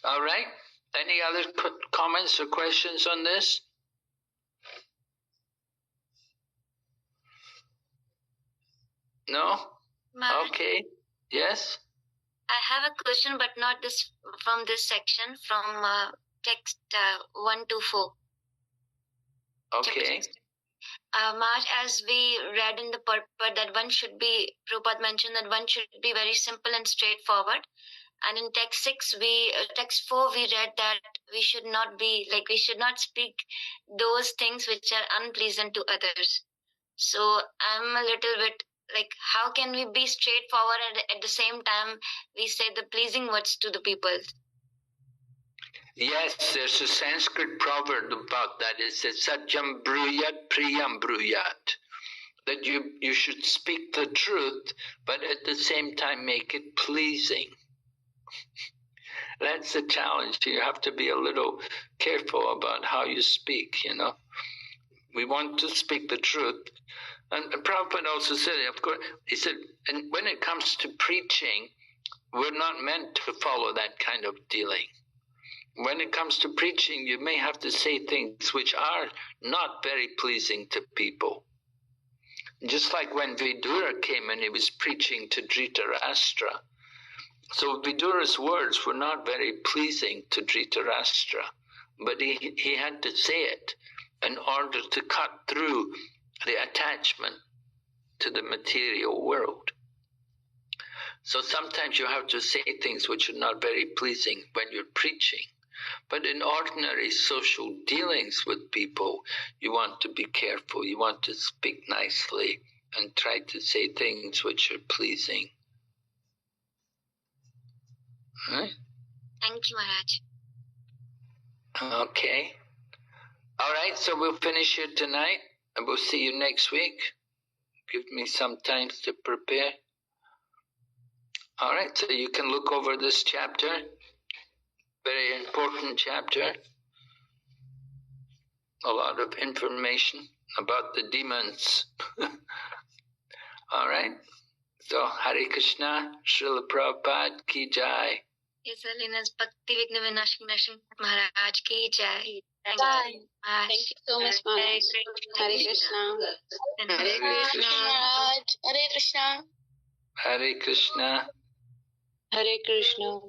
All right. Any other comments or questions on this? No? Maharaj, Okay. Yes? I have a question, but not from this section, from text 124. Okay. Maharaj, as we read in the purport that Prabhupada mentioned that one should be very simple and straightforward. And in text 4, we read that we should not speak those things which are unpleasant to others. So I'm a little bit like, how can we be straightforward and at the same time we say the pleasing words to the people? Yes, there's a Sanskrit proverb about that. It says, Satyam bruyat priyam bruyat. That you should speak the truth, but at the same time make it pleasing. That's the challenge. You have to be a little careful about how you speak, you know. We want to speak the truth. And Prabhupada also said, of course, he said, and when it comes to preaching, we're not meant to follow that kind of dealing. When it comes to preaching, you may have to say things which are not very pleasing to people. Just like when Vidura came and he was preaching to Dhritarashtra. So Vidura's words were not very pleasing to Dhritarashtra, but he had to say it in order to cut through the attachment to the material world. So sometimes you have to say things which are not very pleasing when you're preaching. But in ordinary social dealings with people, you want to be careful. You want to speak nicely and try to say things which are pleasing. Right? Thank you, Maharaj. Okay. All right, so we'll finish here tonight, and we'll see you next week. Give me some time to prepare. All right, so you can look over this chapter. Very important chapter. A lot of information about the demons. All right. So Hare Krishna, Srila Prabhupada ki jai. His Holiness Bhakti-Vighna Vinasa Maharaj ki jai. Thank Jai. you, Maharaj. Thank you so much, Maharaj. Hare Krishna. Hare Krishna. Hare Krishna. Hare Krishna. Hare Krishna.